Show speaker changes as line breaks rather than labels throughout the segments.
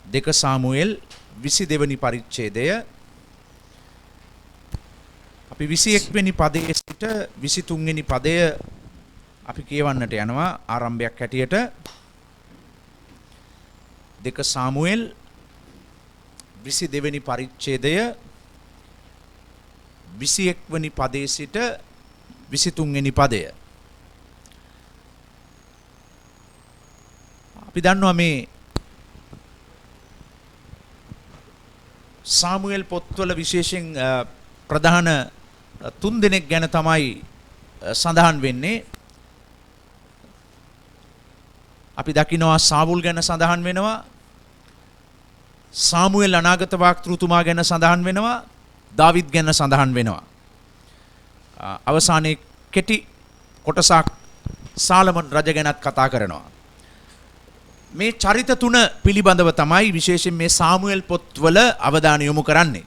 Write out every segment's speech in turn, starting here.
දෙක සාමුවෙල් 22 වෙනි පරිච්ඡේදය අපි 21 වෙනි පදයේ සිට 23 වෙනි පදය අපි කියවන්නට යනවා ආරම්භයක් හැටියට. දෙක සාමුවෙල් 22 වෙනි පරිච්ඡේදය 21 වෙනි පදයේ සිට 23 වෙනි පදය. අපි දන්නවා මේ සාමුවෙල් පොත්වල විශේෂයෙන් ප්‍රධාන තුන් දෙනෙක් ගැන තමයි සඳහන් වෙන්නේ. අපි දකිනවා සාවුල් ගැන සඳහන් වෙනවා. සාමුවෙල් අනාගත වාක්තෘතුමා ගැන සඳහන් වෙනවා. දාවිද් ගැන සඳහන් වෙනවා. අවසානයේ කෙටි කොටසක් සාලමන් රජ ගැනත් කතා කරනවා. මේ චරිත තුන පිළිබඳව තමයි විශේෂයෙන් මේ සාමුවෙල් පොත්වල අවධානය යොමු කරන්නේ.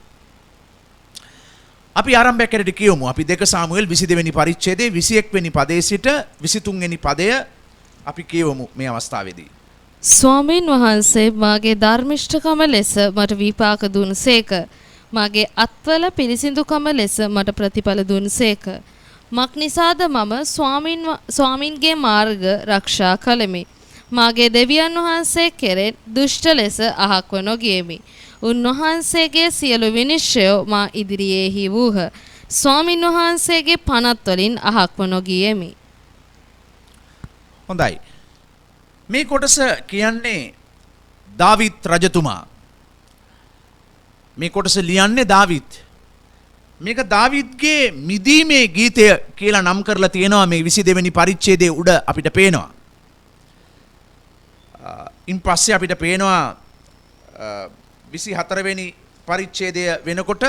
අපි ආරම්භයක් හැටියට කියමු. අපි දෙක සාමුවෙල් 22 වෙනි පරිච්ඡේදයේ 21 වෙනි පදයේ සිට 23 වෙනි පදය අපි කියවමු මේ අවස්ථාවේදී.
ස්වාමීන් වහන්සේ මාගේ ධර්මිෂ්ඨකම ලෙස මට විපාක දුන්සේක. මාගේ අත්වල පිරිසිදුකම ලෙස මට ප්‍රතිඵල දුන්සේක. මක් නිසාද මම ස්වාමින්ගේ මාර්ග රක්ෂා කළෙමි. මාගේ දෙවියන් වහන්සේ කෙරෙන් දුෂ්ට ලෙස අහක්ව නොගියෙමි. උන්වහන්සේගේ සියලු විනිශ්චය මා ඉදිරියේහි වූහ. ස්වාමින් වහන්සේගේ පනත් වලින් අහක්ව නොගියෙමි.
හොඳයි. මේ කොටස කියන්නේ දාවිත් රජතුමා. මේ කොටස ලියන්නේ දාවිත්. මේක දාවිත්ගේ මිදීමේ ගීතය කියලා නම් කරලා තියෙනවා මේ 22 වෙනි පරිච්ඡේදයේ උඩ අපිට පේනවා. ඉන් පස්සේ අපිට පේනවා 24 වෙනි පරිච්ඡේදය වෙනකොට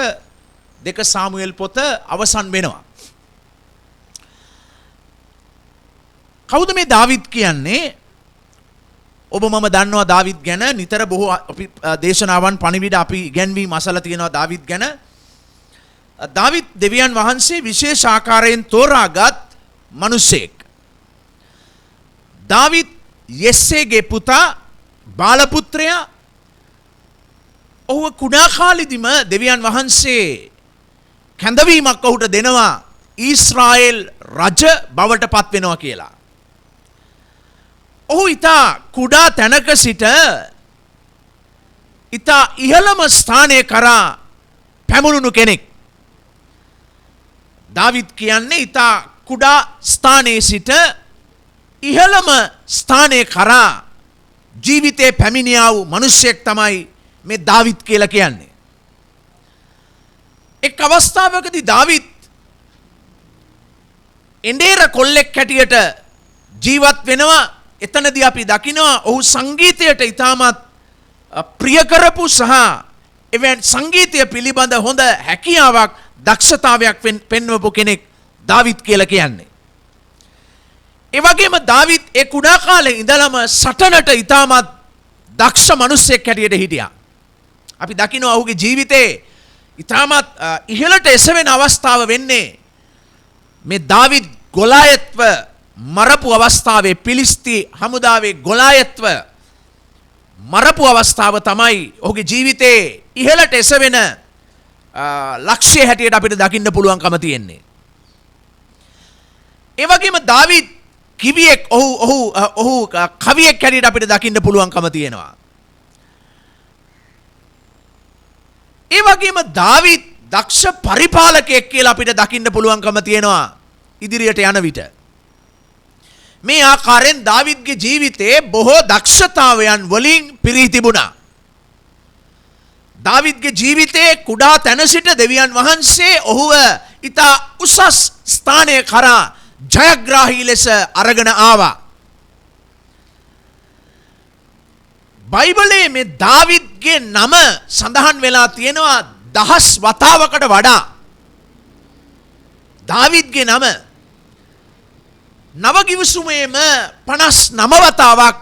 දෙක සාමුවෙල් පොත අවසන් වෙනවා. කවුද මේ දාවිත් කියන්නේ? ඔබ මම දන්නවා දාවිත් ගැන නිතර බොහෝ අපි දේශනාවන් පණිවිඩ අපි ඉගැන්වීම් අසලා තියෙනවා දාවිත් ගැන. දාවිත් දෙවියන් වහන්සේ විශේෂ ආකාරයෙන් තෝරාගත් මිනිසෙක්. දාවිත් යෙස්සේගේ පුතා බාලපුත්‍රයා. ඔහුව කුඩා කාලෙදිම දෙවියන් වහන්සේ කැඳවීමක් ඔහුට දෙනවා ඊශ්‍රායෙල් රජ බවට පත් වෙනවා කියලා. ඔහු ඉතා කුඩා තැනක සිට ඉතා ඉහළම ස්ථානය කරා පැමුණුණු කෙනෙක්. දාවිත් කියන්නේ ඉතා කුඩා ස්ථානයේ සිට ඉහළම ස්ථානය කරා ජීවිතේ පැමිණියා වූ මිනිසෙක් තමයි මේ දාවිත් කියලා කියන්නේ. එක් අවස්ථාවකදී දාවිත් එඬේර කොල්ලෙක් හැටියට ජීවත් වෙනවා. එතනදී අපි දකිනවා ඔහු සංගීතයට ඉතාමත් ප්‍රිය කරපු සහ එවැනි සංගීතය පිළිබඳ හොඳ හැකියාවක් දක්ෂතාවයක් පෙන්වපු කෙනෙක් දාවිත් කියලා කියන්නේ. ඒ වගේම දාවිත් ඒ කුඩා කාලේ ඉඳලම සටනට ඉතාමත් දක්ෂ මිනිසෙක් හැටියට හිටියා. අපි දකිනවා ඔහුගේ ජීවිතේ ඉතාමත් ඉහළට එසවෙන අවස්ථාව වෙන්නේ මේ දාවිත් ගොලායත්ව මරපු අවස්ථාවේ පිලිස්ති හමුදාවේ ගොලායත්ව මරපු අවස්ථාව තමයි ඔහුගේ ජීවිතේ ඉහළට එසවෙන ලක්ෂ්‍ය හැටියට අපිට දකින්න පුළුවන්කම තියෙන්නේ. ඒ වගේම දාවිත් කිවියෙක් ඔහු කවියෙක් හැටියට අපිට දකින්න පුළුවන්කම තියෙනවා. ඒ වගේම දාවිත් දක්ෂ පරිපාලකයෙක් කියලා අපිට දකින්න පුළුවන්කම තියෙනවා ඉදිරියට යන විට. මේ ආකාරයෙන් දාවිත්ගේ ජීවිතයේ බොහෝ දක්ෂතාවයන් වලින් පිරී තිබුණා. දාවිත්ගේ ජීවිතයේ කුඩා තැන සිට දෙවියන් වහන්සේ ඔහුව ඉතා උසස් ස්ථානය කරා ජයග්‍රාහී ලෙස අරගෙන ආවා. බයිබලයේ මේ දාවිත්ගේ නම සඳහන් වෙලා තියෙනවා 10 වතාවකට වඩා. දාවිත්ගේ නම නව කිවිසුමේම 59 වතාවක්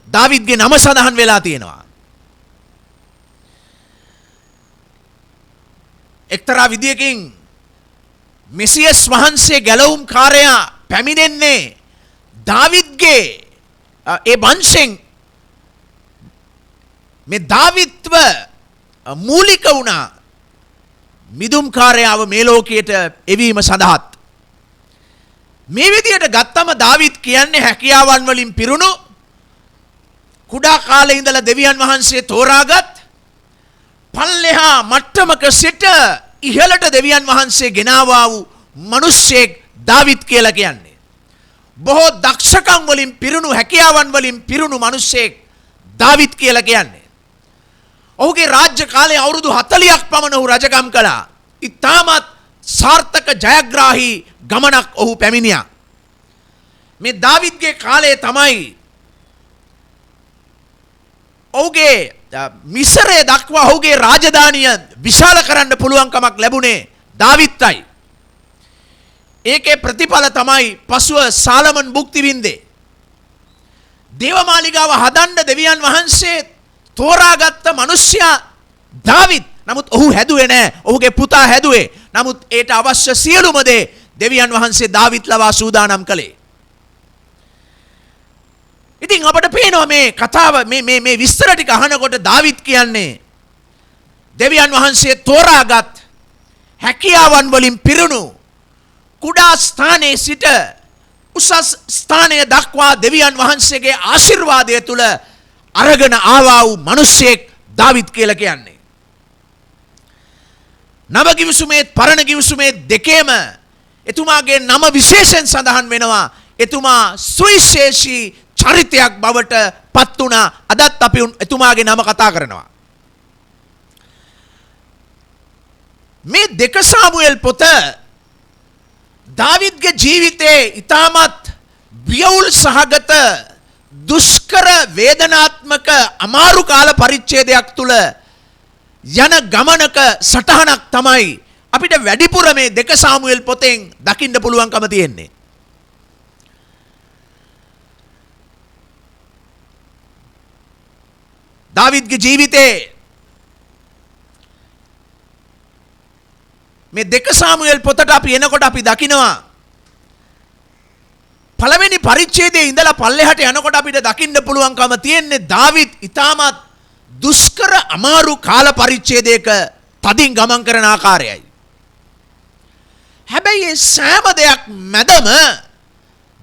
දාවිත්ගේ නම සඳහන් වෙලා තියෙනවා. එක්තරා විදියකින් මෙසියස් වහන්සේ ගැලවුම් කාර්යයා පැමිණෙන්නේ දාවිත්ගේ ඒ වංශෙන් මේ දාවිත්ව මූලික වුණා මිදුම්කාරයාව මේ ලෝකයට එවීම සඳහාත්. මේ විදියට ගත්තම දාවිත් කියන්නේ හැකියාවන් වලින් පිරුණු කුඩා කාලේ ඉඳලා දෙවියන් වහන්සේ තෝරාගත් පල්ලෙහා මට්ටමක සිට ඉහළට දෙවියන් වහන්සේ ගෙනාවා වූ මිනිසෙක් දාවිත් කියලා කියන්නේ. බොහෝ දක්ෂකම් වලින් පිරුණු හැකියාවන් වලින් පිරුණු මිනිසෙක් දාවිත් කියලා කියන්නේ. ඔහුගේ රාජ්‍ය කාලයේ අවුරුදු 40ක් පමණ ඔහු රජකම් කළා. ඉතාමත් සාර්ථක ජයග්‍රාහී ගමනක් ඔහු පැමිණියා. මේ දාවිත්ගේ කාලයේ තමයි ඔහුගේ මිසරේ දක්වා ඔහුගේ රාජධානිය විශාල කරන්න පුළුවන්කමක් ලැබුණේ දාවිත්යි. ඒකේ ප්‍රතිඵල තමයි පසුව සාලමන් භුක්ති විඳේ. දේවමාලිගාව හදන්න දෙවියන් වහන්සේ තෝරාගත්ත මිනිසයා දාවිත්. නමුත් ඔහු හැදුවේ නැහැ. ඔහුගේ පුතා හැදුවේ. නමුත් ඒට අවශ්‍ය සියලුම දේ දෙවියන් වහන්සේ දාවිත් ලවා සූදානම් කළේ. ඉතින් අපට පේනවා මේ කතාව මේ විස්තර ටික අහනකොට දාවිත් කියන්නේ දෙවියන් වහන්සේ තෝරාගත් හැකියාවන් වලින් පිරුණු කුඩා ස්ථානයේ සිට උසස් ස්ථානය දක්වා දෙවියන් වහන්සේගේ ආශිර්වාදය තුල අරගෙන ආවා වූ මිනිසෙක් දාවිත් කියලා කියන්නේ. නව කිවිසුමේ පරණ කිවිසුමේ දෙකේම එතුමාගේ නම විශේෂයෙන් සඳහන් වෙනවා. එතුමා සුවිශේෂී චරිතයක් බවට පත් වුණා. අදත් අපි එතුමාගේ නම කතා කරනවා. මේ දෙක සාමුවෙල් පොත දාවිත්ගේ ජීවිතේ ඊටමත් වියවුල් සහගත දුෂ්කර වේදනාත්මක අමාරු කාල පරිච්ඡේදයක් තුල යන ගමනක සටහනක් තමයි අපිට වැඩිපුර මේ දෙක සාමුවෙල් පොතෙන් දකින්න පුළුවන්කම තියෙන්නේ. දාවිත්ගේ ජීවිතේ මේ දෙක සාමුවෙල් පොතට අපි එනකොට අපි දකිනවා පළවෙනි පරිච්ඡේදයේ ඉඳලා පල්ලෙහාට යනකොට අපිට දකින්න පුළුවන්කම තියෙන්නේ දාවිත් ඊටමත් දුෂ්කර අමාරු කාල පරිච්ඡේදයක තදින් ගමන් කරන ආකාරයයි. හැබැයි මේ සෑම දෙයක් මැදම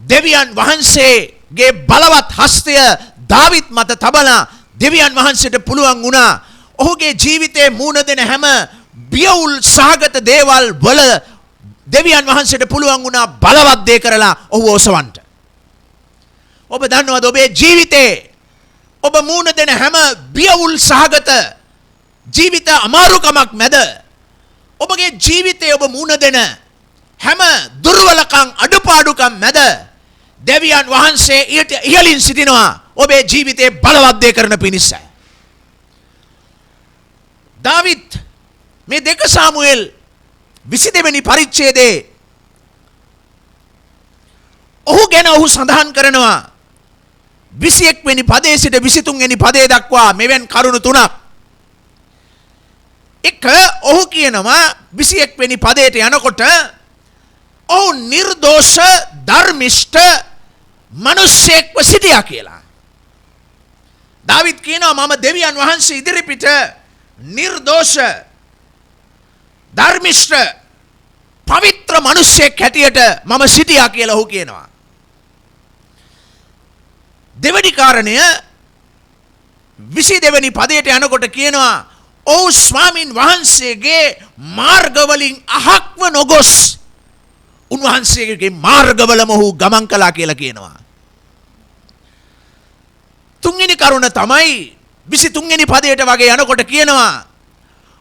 දෙවියන් වහන්සේගේ බලවත් හස්තය දාවිත් මත තබලා දෙවියන් වහන්සේට පුළුවන් වුණා ඔහුගේ ජීවිතේ මූණ දෙන හැම බියවුල් සහගත දේවල් වල දෙවියන් වහන්සේට පුළුවන් වුණා බලවත් දේ කරලා ඔහු ඔසවන්න. ඔබ දන්නවද ඔබේ ජීවිතේ ඔබ මූණ දෙන හැම බියවුල් සහගත ජීවිත අමාරුකමක් මැද ඔබගේ ජීවිතේ ඔබ මූණ දෙන හැම දුර්වලකම් අඩුපාඩුකම් මැද දෙවියන් වහන්සේ ඊට ඉහළින් සිටිනවා ඔබේ ජීවිතේ බලවත් දේ කරන පිණිස. දාවිත් මේ දෙක සාමුවෙල් 22 වෙනි පරිච්ඡේදයේ ඔහු ගැන ඔහු සඳහන් කරනවා 21 වෙනි පදයේ සිට 23 වෙනි පදයේ දක්වා මෙවන් කරුණු තුනක්. එක ඔහු කියනවා 21 වෙනි පදයට යනකොට ඔහු නිර්දෝෂ ධර්මිෂ්ඨ මිනිසෙක්ව සිටියා කියලා. දාවිත් කියනවා මම දෙවියන් වහන්සේ ඉදිරිපිට නිර්දෝෂ ධර්මිෂ්ඨ පවිත්‍ර මිනිසෙක් හැටියට මම සිටියා කියලා ඔහු කියනවා. දෙවැනි කාරණය 22 වෙනි පදයට යනකොට කියනවා ඔහු ස්වාමින් වහන්සේගේ මාර්ගවලින් අහක්ව නොගොස් උන්වහන්සේගේ මාර්ගවලම ඔහු ගමන් කළා කියලා කියනවා. තුන්වෙනි කරුණ තමයි 23 වෙනි පදයට වගේ යනකොට කියනවා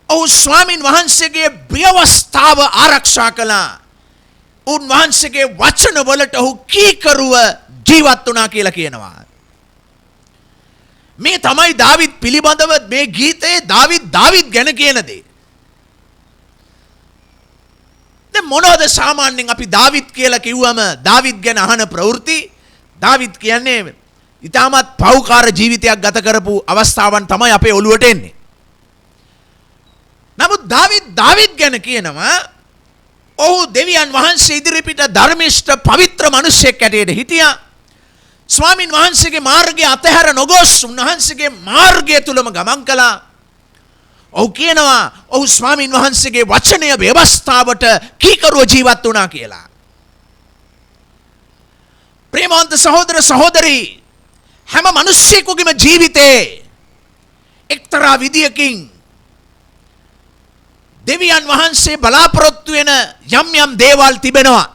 ඔහු ස්වාමින් වහන්සේගේ ව්‍යවස්ථාව ආරක්ෂා කළා. උන්වහන්සේගේ වචන වලට ඔහු කීකරුව ජීවත් වුණා කියලා කියනවා. මේ තමයි දාවිත් පිළිබඳව මේ ගීතයේ දාවිත් ගැන කියන දේ. දැන් මොනවද සාමාන්‍යයෙන් අපි දාවිත් කියලා කිව්වම දාවිත් ගැන අහන ප්‍රවෘත්ති දාවිත් කියන්නේ ඊටමත් පෞකාර ජීවිතයක් ගත කරපු අවස්ථාවන් තමයි අපේ ඔළුවට එන්නේ. නමුත් දාවිත් ගැන කියනවා ඔහු දෙවියන් වහන්සේ ඉදිරිපිට ධර්මිෂ්ඨ පවිත්‍ර මිනිසෙක් හැටියට හිටියා. ස්වාමින් වහන්සේගේ මාර්ගය අතහැර නොගොස් උන්වහන්සේගේ මාර්ගය තුලම ගමන් කළා. ඔහු කියනවා ඔහු ස්වාමින් වහන්සේගේ වචනය ව්‍යවස්ථාවට කීකරුව ජීවත් වුණා කියලා. ප්‍රේමවන්ත සහෝදර සහෝදරී, හැම මිනිස්සෙකුගේම ජීවිතේ එක්තරා විදියකින් දෙවියන් වහන්සේ බලාපොරොත්තු වෙන යම් යම් දේවල් තිබෙනවා.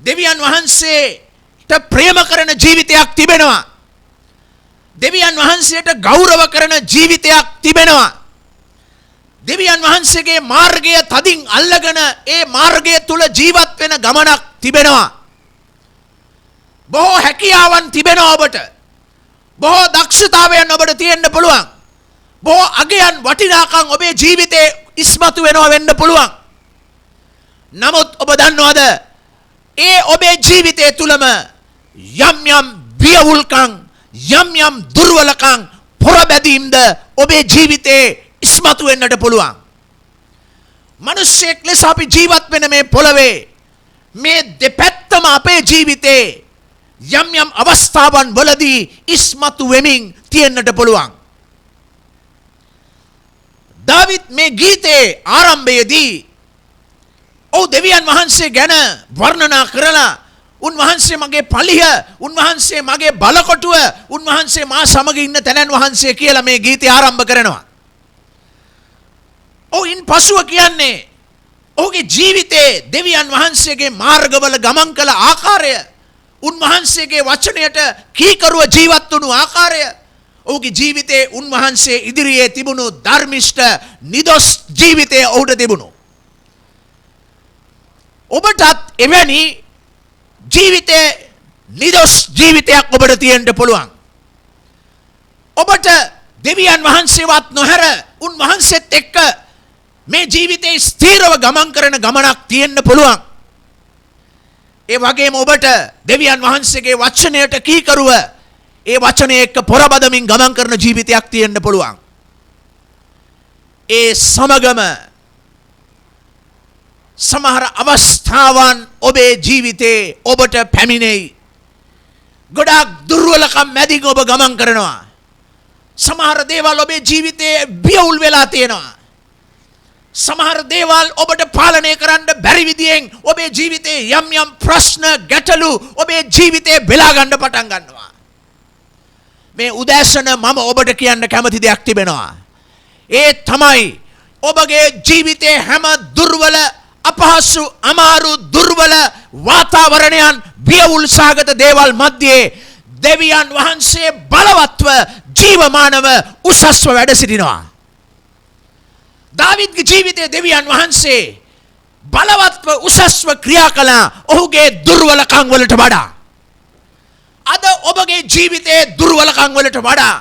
දෙවියන් වහන්සේට ප්‍රේම කරන ජීවිතයක් තිබෙනවා. දෙවියන් වහන්සේට ගෞරව කරන ජීවිතයක් තිබෙනවා. දෙවියන් වහන්සේගේ මාර්ගය තදින් අල්ලගෙන ඒ මාර්ගය තුල ජීවත් වෙන ගමනක් තිබෙනවා. බොහෝ හැකියාවන් තිබෙනවා ඔබට. බොහෝ දක්ෂතාවයන් ඔබට තියෙන්න පුළුවන්. බොහෝ අගයන් වටිනාකම් ඔබේ ජීවිතේ ඉස්මතු වෙනවා වෙන්න පුළුවන්. නමුත් ඔබ දන්නවද ඒ ඔබේ ජීවිතය තුලම යම් යම් බියවුල්කම් යම් යම් දුර්වලකම් පොරබැදීම්ද ඔබේ ජීවිතේ ඉස්මතු වෙන්නට පුළුවන්. මිනිස්සෙක් ලෙස අපි ජීවත් වෙන මේ පොළවේ මේ දෙපැත්තම අපේ ජීවිතේ යම් යම් අවස්ථාවන් වලදී ඉස්මතු වෙමින් තියෙන්නට පුළුවන්. දාවිද් මේ ගීතේ ආරම්භයේදී ඔව් දෙවියන් වහන්සේ ගැන වර්ණනා කරලා උන්වහන්සේ මගේ පලිහ, උන්වහන්සේ මගේ බලකොටුව, උන්වහන්සේ මා සමග ඉන්න තැනන් වහන්සේ කියලා මේ ගීතය ආරම්භ කරනවා. ඔව් ඉන් පසුව කියන්නේ ඔහුගේ ජීවිතේ දෙවියන් වහන්සේගේ මාර්ගවල ගමන් කළ ආකාරය, උන්වහන්සේගේ වචනයට කීකරුව ජීවත් වුණු ආකාරය, ඔහුගේ ජීවිතේ උන්වහන්සේ ඉදිරියේ තිබුණු ධර්මිෂ්ඨ නිදොස් ජීවිතය ඔහුට තිබුණු. ඔබටත් එවැනි ජීවිතේ නිදොස් ජීවිතයක් ඔබට තියෙන්න පුළුවන්. ඔබට දෙවියන් වහන්සේවත් නොහැර උන්වහන්සේත් එක්ක මේ ජීවිතේ ස්ථීරව ගමන් කරන ගමනක් තියෙන්න පුළුවන්. ඒ වගේම ඔබට දෙවියන් වහන්සේගේ වචනයට කීකරුව ඒ වචනය එක්ක පොරබදමින් ගමන් කරන ජීවිතයක් තියෙන්න පුළුවන්. ඒ සමගම සමහර අවස්ථාවන් ඔබේ ජීවිතේ ඔබට පැමිණෙයි. ගොඩාක් දුර්වලකම් මැදින් ඔබ ගමන් කරනවා. සමහර දේවල් ඔබේ ජීවිතේ බියවුල් වෙලා තියෙනවා. සමහර දේවල් ඔබට පාලනය කරන්න බැරි විදියෙන් ඔබේ ජීවිතේ යම් යම් ප්‍රශ්න ගැටලු ඔබේ ජීවිතේ බෙලා ගන්න පටන් ගන්නවා. මේ උදෑසන මම ඔබට කියන්න කැමති දෙයක් තිබෙනවා. ඒ තමයි ඔබගේ ජීවිතේ හැම දුර්වල අපහසු අමාරු දුර්වල වාතාවරණයන් බියවුල් සහගත දේවල් මැද්දේ දෙවියන් වහන්සේ බලවත්ව ජීවමානව උසස්ව වැඩ සිටිනවා. දාවිද්ගේ ජීවිතයේ දෙවියන් වහන්සේ බලවත්ව උසස්ව ක්‍රියා කළා ඔහුගේ දුර්වලකම් වලට වඩා. අද ඔබගේ ජීවිතයේ දුර්වලකම් වලට වඩා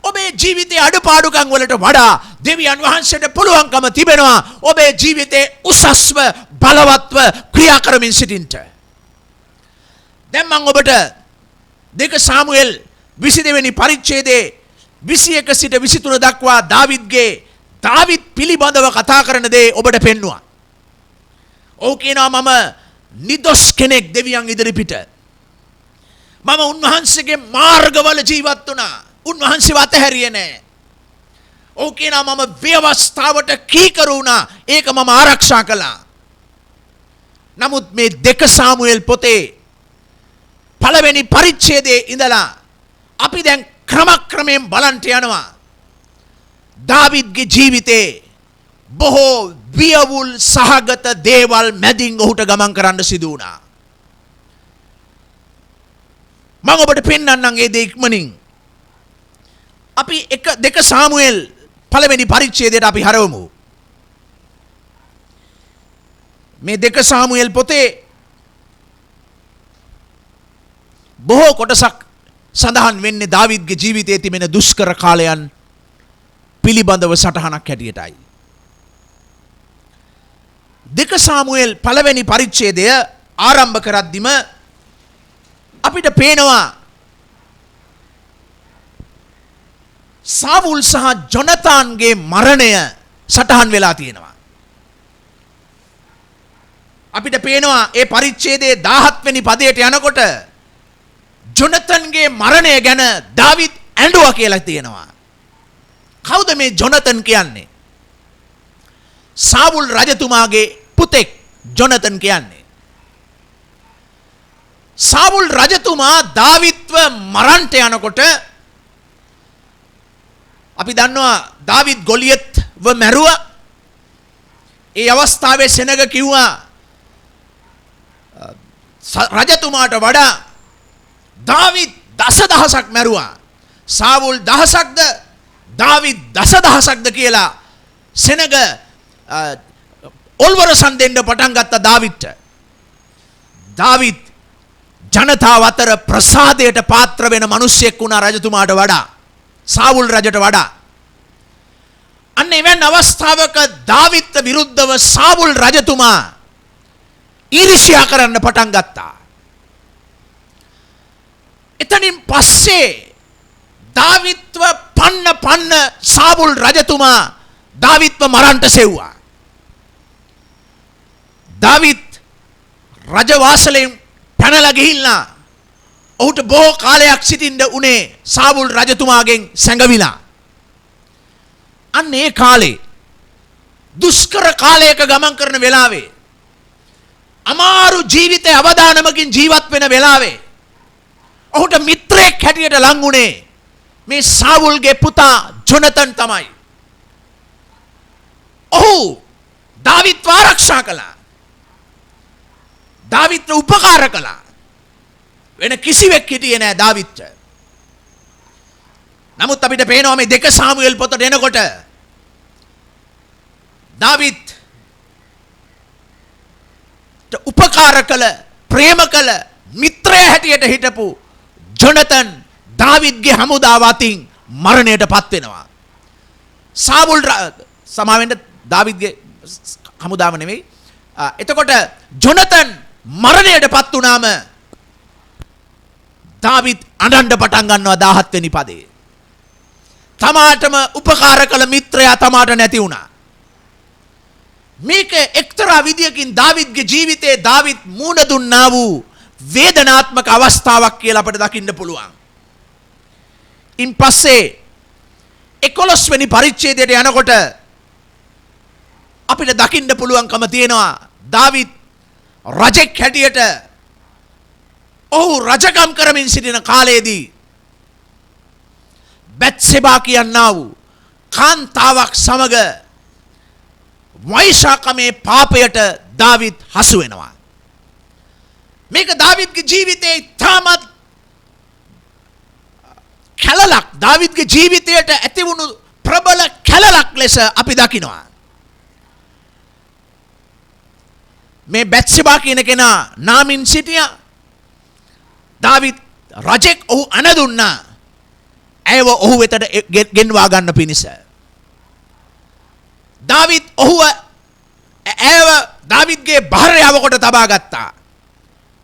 ඔබේ ජීවිතයේ අඩපාඩුකම් වලට වඩා දෙවියන් වහන්සේට පුළුවන්කම තිබෙනවා ඔබේ ජීවිතයේ උසස්ව බලවත්ව ක්‍රියා කරමින් සිටින්න. දැන් මම ඔබට 2 සාමුවෙල් 22 වෙනි පරිච්ඡේදයේ 21 සිට 23 දක්වා දාවිද් පිළිබඳව කතා කරන දේ ඔබට පෙන්වුවා. ඔහු කියනවා මම නිදොස් කෙනෙක් දෙවියන් ඉදිරිපිට. මම උන්වහන්සේගේ මාර්ගවල ජීවත් වුණා. උන්වහන්සේව අතහැරියේ නැහැ. ඔහු කියනවා මම ව්‍යවස්ථාවට කීකරු වුණා. ඒක මම ආරක්ෂා කළා. නමුත් මේ 2 සාමුවෙල් පොතේ පළවෙනි පරිච්ඡේදයේ ඉඳලා අපි දැන් ක්‍රමක්‍රමයෙන් බලන්ට යනවා. දාවිද්ගේ ජීවිතේ බොහෝ වියවුල් සහගත දේවල් මැදින් ඔහුට ගමන් කරන්න සිදු වුණා. මම ඔබට පෙන්වන්නම් ඒ දේ ඉක්මනින්. අපි 2 සාමුවෙල් පළවෙනි පරිච්ඡේදයට අපි හරවමු. මේ 2 සාමුවෙල් පොතේ බොහෝ කොටසක් සඳහන් වෙන්නේ දාවිද්ගේ ජීවිතයේ තිබෙන දුෂ්කර කාලයන් පිළිබඳව සටහනක් හැටියටයි. 2 සාමුවෙල් පළවෙනි පරිච්ඡේදය ආරම්භ කරද්දිම අපිට පේනවා සාවුල් සහ ජොනතාන්ගේ මරණය සටහන් වෙලා තියෙනවා. අපිට පේනවා ඒ පරිච්ඡේදයේ 17 වෙනි පදයට යනකොට ජොනතන්ගේ මරණය ගැන දාවිද් ඇඬුවා කියලා තියෙනවා. කවුද මේ ජොනතන් කියන්නේ? සාවුල් රජතුමාගේ පුතෙක් ජොනතන් කියන්නේ. සාවුල් රජතුමා දාවිත්ව මරන්ට යනකොට අපි දන්නවා දාවිද් ගොලියත්ව මැරුවා. ඒ අවස්ථාවේ සෙනග කිව්වා රජතුමාට වඩා දාවිද් දසදහසක් මැරුවා. සාවුල් දහසක්ද දාවිද් දසදහසක්ද කියලා සෙනග ඔල්වරසන් දෙන්න පටන් ගත්ත දාවිද්ට. දාවිද් ජනතාව අතර ප්‍රසාදයට පාත්‍ර වෙන මිනිසෙක් වුණා රජතුමාට වඩා, සාවුල් රජට වඩා. අන්න එවැනි අවස්ථාවක දාවිද්ට විරුද්ධව සාවුල් රජතුමා ඊර්ෂ්‍යා කරන්න පටන් ගත්තා. එතනින් පස්සේ දාවිද්ව පන්න සාවුල් රජතුමා දාවිද්ව මරන්ට සෙව්වා. දාවිද් රජවාසලෙන් පැනලා ගිහිල්ලා ඔහුට බොහෝ කාලයක් සිටින්න උනේ සාවුල් රජතුමාගෙන් සැඟවිලා. අන්න ඒ කාලේ දුෂ්කර කාලයක ගමන් කරන වෙලාවේ, අමාරු ජීවිතය අවදානමකින් ජීවත් වෙන වෙලාවේ ඔහුට මිත්‍රයෙක් හැටියට ලං වුණේ මේ සාවුල්ගේ පුතා ජොනතන් තමයි. ඔහු දාවිද්ව ආරක්ෂා කළා. දාවිද්ට උපකාර කළා. වෙන කිසිවෙක් හිටියේ නෑ දාවිද්ට. නමුත් අපිට පේනවා මේ 2 සාමුවෙල් පොතට එනකොට දාවිද් උපකාර කළ, ප්‍රේම කළ මිත්‍රය හැටියට හිටපු ජොනතන් දාවිද්ගේ හමුදාව අතින් මරණයට පත් වෙනවා. සාවුල් සමාවෙන්න දාවිද්ගේ හමුදාව නෙවෙයි. එතකොට ජොනතන් මරණයට පත් වුණාම දාවිද් අඬන්න පටන් ගන්නවා 17 වෙනි පදේ. තමාටම උපකාර කළ මිත්‍රයා තමාට නැති වුණා. මේක එක්තරා විදියකින් දාවිද්ගේ ජීවිතයේ දාවිද් මුණ දුන්නා වූ වේදනාත්මක අවස්ථාවක් කියලා අපිට දකින්න පුළුවන්. ඉන් පස්සේ 11 වෙනි පරිච්ඡේදයට යනකොට අපිට දකින්න පුළුවන්කම තියෙනවා දාවිද් රජෙක් හැටියට ඔහු රජකම් කරමින් සිටින කාලයේදී බැත්සෙබා කියනා වූ කාන්තාවක් සමග වෛශාකමේ පාපයට දාවිද් හසු වෙනවා. මේක දාවිද්ගේ ජීවිතයේ තාමත් කැලලක්, දාවිද්ගේ ජීවිතයට ඇතිවුණු ප්‍රබල කැලලක් ලෙස අපි දකිනවා. මේ බැත්සෙබා කියන කෙනා නාමින් සිටියා. දාවිද් රජෙක් ඔහු අණ දුන්නා ඇයව ඔහු වෙතට ගෙන්වා ගන්න පිණිස. දාවිද් ඔහුව ඇයව දාවිද්ගේ භාර්යාව කොට තබා ගත්තා.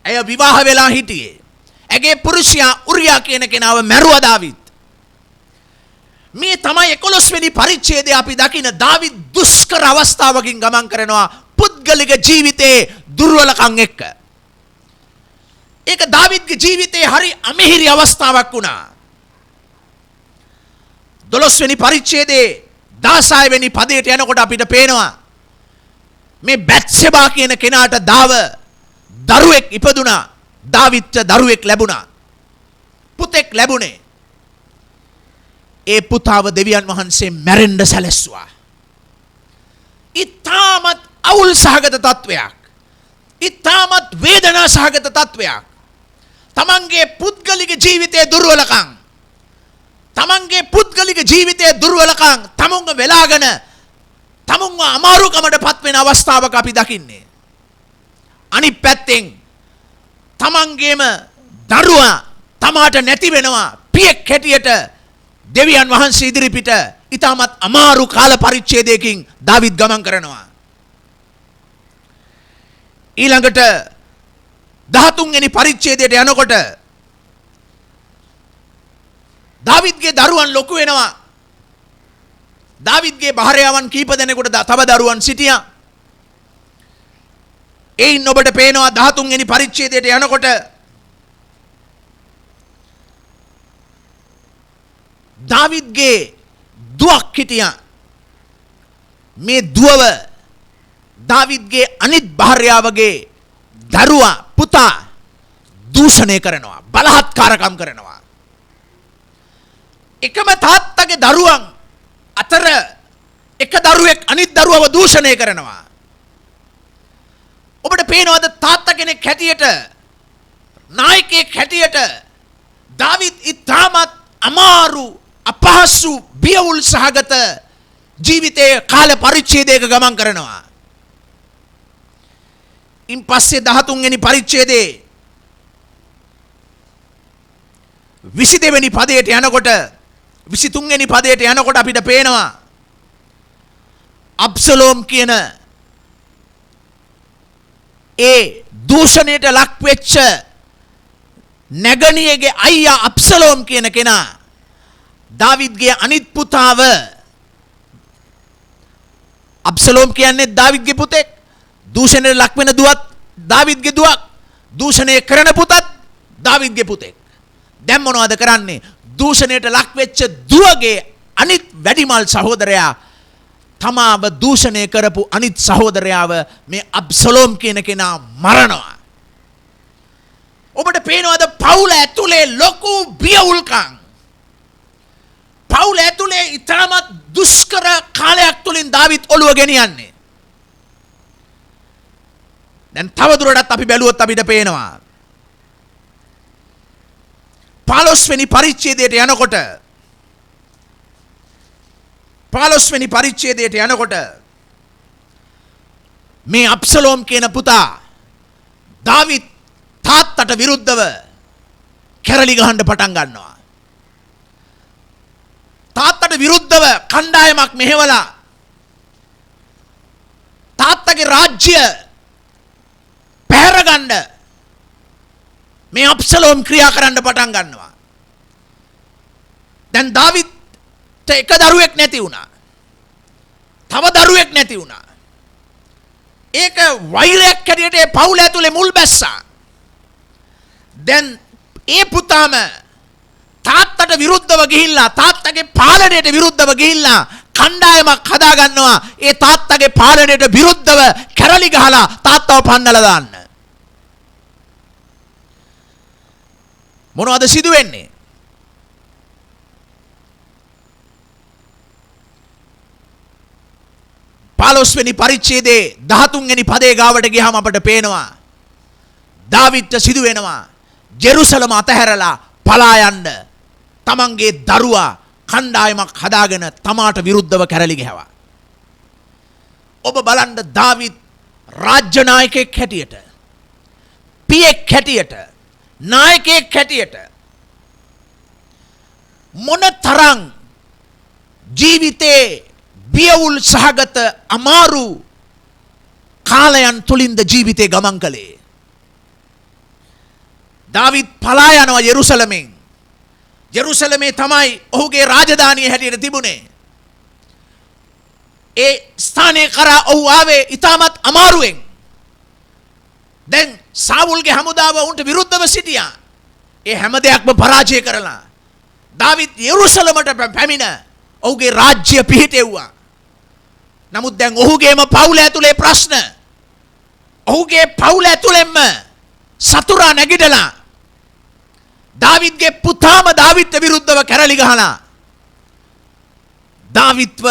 ඇය විවාහ වෙලා හිටියේ. ඇගේ පුරුෂයා උරියා කියන කෙනාව මැරුවා දාවිද්. මේ තමයි 11 වෙනි පරිච්ඡේදයේ අපි දකින දාවිද් දුෂ්කර අවස්ථාවකින් ගමන් කරනවා පුද්ගලික ජීවිතයේ දුර්වලකම් එක්ක. ඒක දාවිද්ගේ ජීවිතයේ හරි අමිහිරි අවස්ථාවක් වුණා. 12 වෙනි පරිච්ඡේදයේ 16 වෙනි පදයට යනකොට අපිට පේනවා මේ බැත්සෙබා කියන කෙනාට දරුවෙක් ඉපදුනා. දාවිද්ට දරුවෙක් ලැබුණා. පුතෙක් ලැබුණේ. ඒ පුතාව දෙවියන් වහන්සේ මැරෙන්න සැලැස්සුවා. ඊටමත් අවුල් සහගත තත්වයක්. ඊටමත් වේදනා සහගත තත්වයක්. තමන්ගේ පුද්ගලික ජීවිතයේ දුර්වලකම්, තමන්ගේ පුද්ගලික ජීවිතයේ දුර්වලකම් තමුන්ව වෙලාගෙන තමුන්ව අමාරුකමට පත් වෙන අවස්ථාවක අපි දකින්නේ. අනිත් පැත්තෙන් තමන්ගේම දරුවා තමාට නැති වෙනවා. පියෙක් හැටියට දෙවියන් වහන්සේ ඉදිරිපිට ඊටමත් අමාරු කාල පරිච්ඡේදයකින් දාවිද් ගමන් කරනවා. ඊළඟට 13 වෙනි පරිච්ඡේදයට යනකොට දාවිද්ගේ දරුවන් ලොකු වෙනවා. දාවිද්ගේ භාර්යාවන් කීප දෙනෙකුට තව දරුවන් සිටියා. එයින් ඔබට පේනවා 13 වෙනි පරිච්ඡේදයට යනකොට දාවිද්ගේ දුවක් හිටියා. මේ දුවව දාවිද්ගේ අනිත් භාර්යාවගේ දරුවා පුතා දූෂණය කරනවා, බලහත්කාරකම් කරනවා. එකම තාත්තගේ දරුවන් අතර එක දරුවෙක් අනිත් දරුවව දූෂණය කරනවා. ඔබට පේනවද තාත්තා කෙනෙක් හැටියට, නායකයෙක් හැටියට දාවිද් ඉතාමත් අමාරු, අපහසු, බියවුල් සහගත ජීවිතයේ කාල පරිච්ඡේදයක ගමන් කරනවා. ඉන් පස්සේ 13 වෙනි පරිච්ඡේදයේ 22 වෙනි පදයට යනකොට 23 වෙනි පදයට යනකොට අපිට පේනවා අබ්සලෝම් කියන ඒ දූෂණයට ලක් වෙච්ච නැගණියගේ අයියා අබ්සලෝම් කියන කෙනා දාවිද්ගේ අනිත් පුතාව, අබ්සලෝම් කියන්නේ දාවිද්ගේ පුතෙක්, දූෂණයට ලක් වෙන දුවත් දාවිද්ගේ දුවක්, දූෂණය කරන පුතත් දාවිද්ගේ පුතෙක්. දැන් මොනවද කරන්නේ? දූෂණයට ලක් වෙච්ච දුවගේ අනිත් වැඩිමල් සහෝදරයා තමාව දූෂණය කරපු අනිත් සහෝදරයාව මේ අබ්සලෝම් කියන කෙනා මරනවා. ඔබට පේනවද පවුල ඇතුලේ ලොකු බියවුල්කම්, පවුල ඇතුලේ ඉතාමත් දුෂ්කර කාලයක් තුලින් දාවිත් ඔළුව ගෙනියන්නේ. දැන් තවදුරටත් අපි බැලුවොත් අපිට පේනවා 15 වෙනි පරිච්ඡේදයට යනකොට 15 වෙනි පරිච්ඡේදයට යනකොට මේ අබ්සලෝම් කියන පුතා දාවිත් තාත්තට විරුද්ධව කැරලි ගහන්න පටන් ගන්නවා. තාත්තට විරුද්ධව කණ්ඩායමක් මෙහෙवला තාත්තගේ රාජ්‍ය පැහැරගන්න මේ අබ්සලෝම් ක්‍රියා කරන්න පටන් ගන්නවා. දැන් දාවිත් එක දරුවෙක් නැති වුණා. තව දරුවෙක් නැති වුණා. ඒක වෛරයක් හැටියට ඒ පවුල ඇතුලේ මුල් බැස්සා. දැන් ඒ පුතාම තාත්තට විරුද්ධව ගිහිල්ලා, තාත්තගේ පාලනයට විරුද්ධව ගිහිල්ලා කණ්ඩායමක් හදා ගන්නවා. ඒ තාත්තගේ පාලනයට විරුද්ධව කැරලි ගහලා තාත්තව පන්නලා දාන්න. මොනවද සිදු වෙන්නේ? පාලොස්වෙනි පරිච්ඡේදයේ 13 වෙනි පදේ ගාවට ගියාම අපට පේනවා දාවිද්ට සිදු වෙනවා ජෙරුසලම අතහැරලා පලා යන්න. තමන්ගේ දරුවා කණ්ඩායමක් හදාගෙන තමාට විරුද්ධව කැරලි ගහවා. ඔබ බලන්න දාවිද් රාජ්‍ය නායකයෙක් හැටියට, පියෙක් හැටියට, නායකයෙක් හැටියට මොනතරම් ජීවිතේ බියවුල් සහගත අමාරු කාලයන් තුලින්ද ජීවිතේ ගමන් කළේ. දාවිද් පලා යනවා යෙරුසලමෙන්. යෙරුසලමේ තමයි ඔහුගේ රාජධානිය හැටියට තිබුණේ. ඒ ස්ථානයේ කරා ඔහු ආවේ ඉතාමත් අමාරුවෙන්. දැන් සාවුල්ගේ හමුදාව උන්ට විරුද්ධව සිටියා. ඒ හැම දෙයක්ම පරාජය කරලා දාවිද් යෙරුසලමට පැමිණ ඔහුගේ රාජ්‍ය පිහිටෙව්වා. නමුත් දැන් ඔහුගේම පවුල ඇතුලේ ප්‍රශ්න, ඔහුගේ පවුල ඇතුලෙන්ම සතුරා නැගිටලා දාවිද්ගේ පුතාම දාවිද්ට විරුද්ධව කැරලි ගහලා දාවිද්ව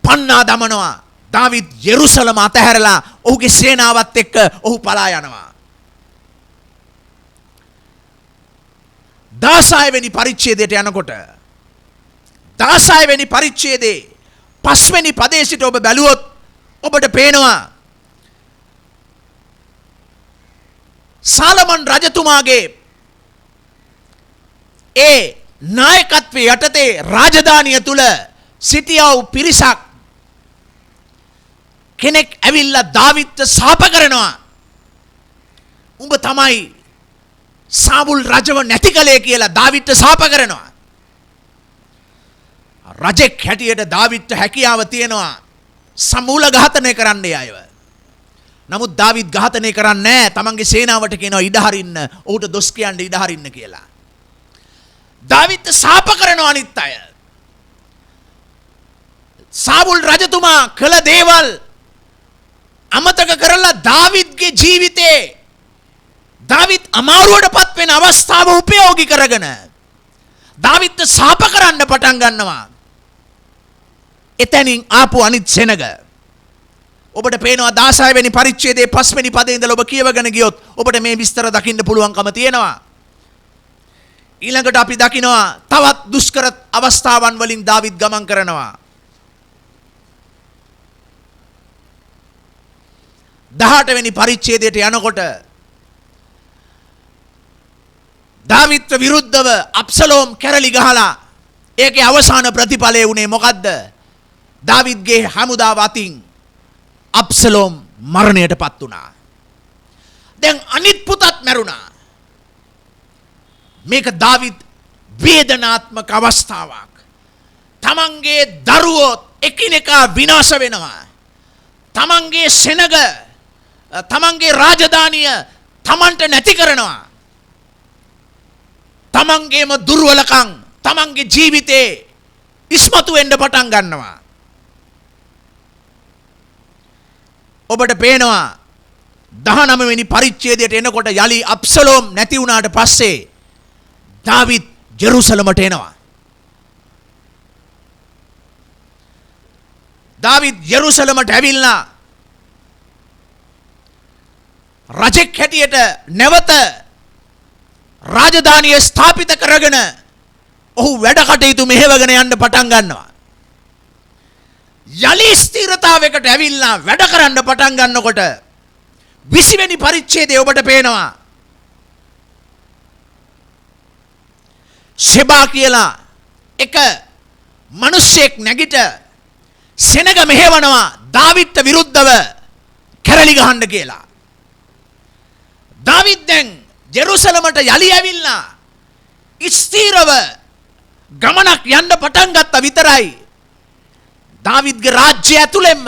පන්නා දමනවා. දාවිද් යෙරුසලම අතහැරලා ඔහුගේ සේනාවත් එක්ක ඔහු පලා යනවා. 16 වෙනි පරිච්ඡේදයට යනකොට 16 වෙනි පරිච්ඡේදයේ 5 වෙනි පදයේ සිට ඔබ බැලුවොත් ඔබට පේනවා සාලමන් රජතුමාගේ ඒ නායකත්වයේ යටතේ රාජධානිය තුල සිටියා වූ පිරිසක් කෙනෙක් ඇවිල්ලා දාවිද්ට ශාප කරනවා. උඹ තමයි සාමුල් රජව නැති කලේ කියලා දාවිද්ට ශාප කරනවා. රජෙක් හැටියට දාවිද්ට හැකියාව තියෙනවා සමූල ඝාතනය කරන්න අයව. නමුත් දාවිද් ඝාතනය කරන්නේ නැහැ. තමන්ගේ සේනාවට කියනවා ඉඩ හරින්න, ඔහුට දොස් කියන්න ඉඩ හරින්න කියලා. දාවිද්ට ශාප කරනවා අනිත් අය. සාවුල් රජතුමා කළ දේවල් අමතක කරලා දාවිද්ගේ ජීවිතේ දාවිත් අමාරුවට පත් වෙන අවස්ථාව උපයෝගී කරගෙන දාවිත්ට සාප කරන්න පටන් ගන්නවා. එතනින් ආපු අනිත් සෙනග ඔබට පේනවා 16 වෙනි පරිච්ඡේදයේ 5 වෙනි පදේ ඉඳලා ඔබ කියවගෙන ගියොත් ඔබට මේ විස්තර දකින්න පුළුවන්කම තියෙනවා. ඊළඟට අපි දකිනවා තවත් දුෂ්කර අවස්ථාවන් වලින් දාවිත් ගමන් කරනවා. 18 වෙනි පරිච්ඡේදයට යනකොට දාවිත්ට විරුද්ධව අප්සලෝම් කැරලි ගහලා ඒකේ අවසාන ප්‍රතිඵලය උනේ මොකද්ද? දාවිත්ගේ හමුදාව අතින් අප්සලෝම් මරණයටපත් වුණා. දැන් අනිත් පුතත් මැරුණා. මේක දාවිත් වේදනාත්මක අවස්ථාවක්. තමන්ගේ දරුවෝ එකිනෙකා විනාශ වෙනවා. තමන්ගේ සෙනග තමන්ගේ රාජධානිය තමන්ට නැති කරනවා. තමන්ගේම දුර්වලකම් තමන්ගේ ජීවිතේ ඉස්මතු වෙන්න පටන් ගන්නවා. ඔබට පේනවා 19 වෙනි පරිච්ඡේදයට එනකොට යලි අප්සලෝම් නැති වුණාට පස්සේ දාවිත් ජෙරුසලමට එනවා. දාවිත් ජෙරුසලමට ඇවිල්ලා රජෙක් හැටියට නැවත රාජධානිය ස්ථාපිත කරගෙන ඔහු වැඩ කටයුතු මෙහෙවගෙන යන්න පටන් ගන්නවා. යලි ස්ථිරතාවයකට ඇවිල්ලා වැඩ කරන්න පටන් ගන්නකොට 20 වෙනි පරිච්ඡේදයේ ඔබට පේනවා සෙබා කියලා එක මිනිසෙක් නැගිට සෙනග මෙහෙවනවා දාවිත්ට විරුද්ධව කැරලි ගහන්න කියලා. දාවිත් දැන් ජෙරුසලමට යලි ඇවිල්ලා ස්ථිරව ගමනක් යන්න පටන් ගත්තා විතරයි. දාවිත්ගේ රාජ්‍ය ඇතුළෙන්ම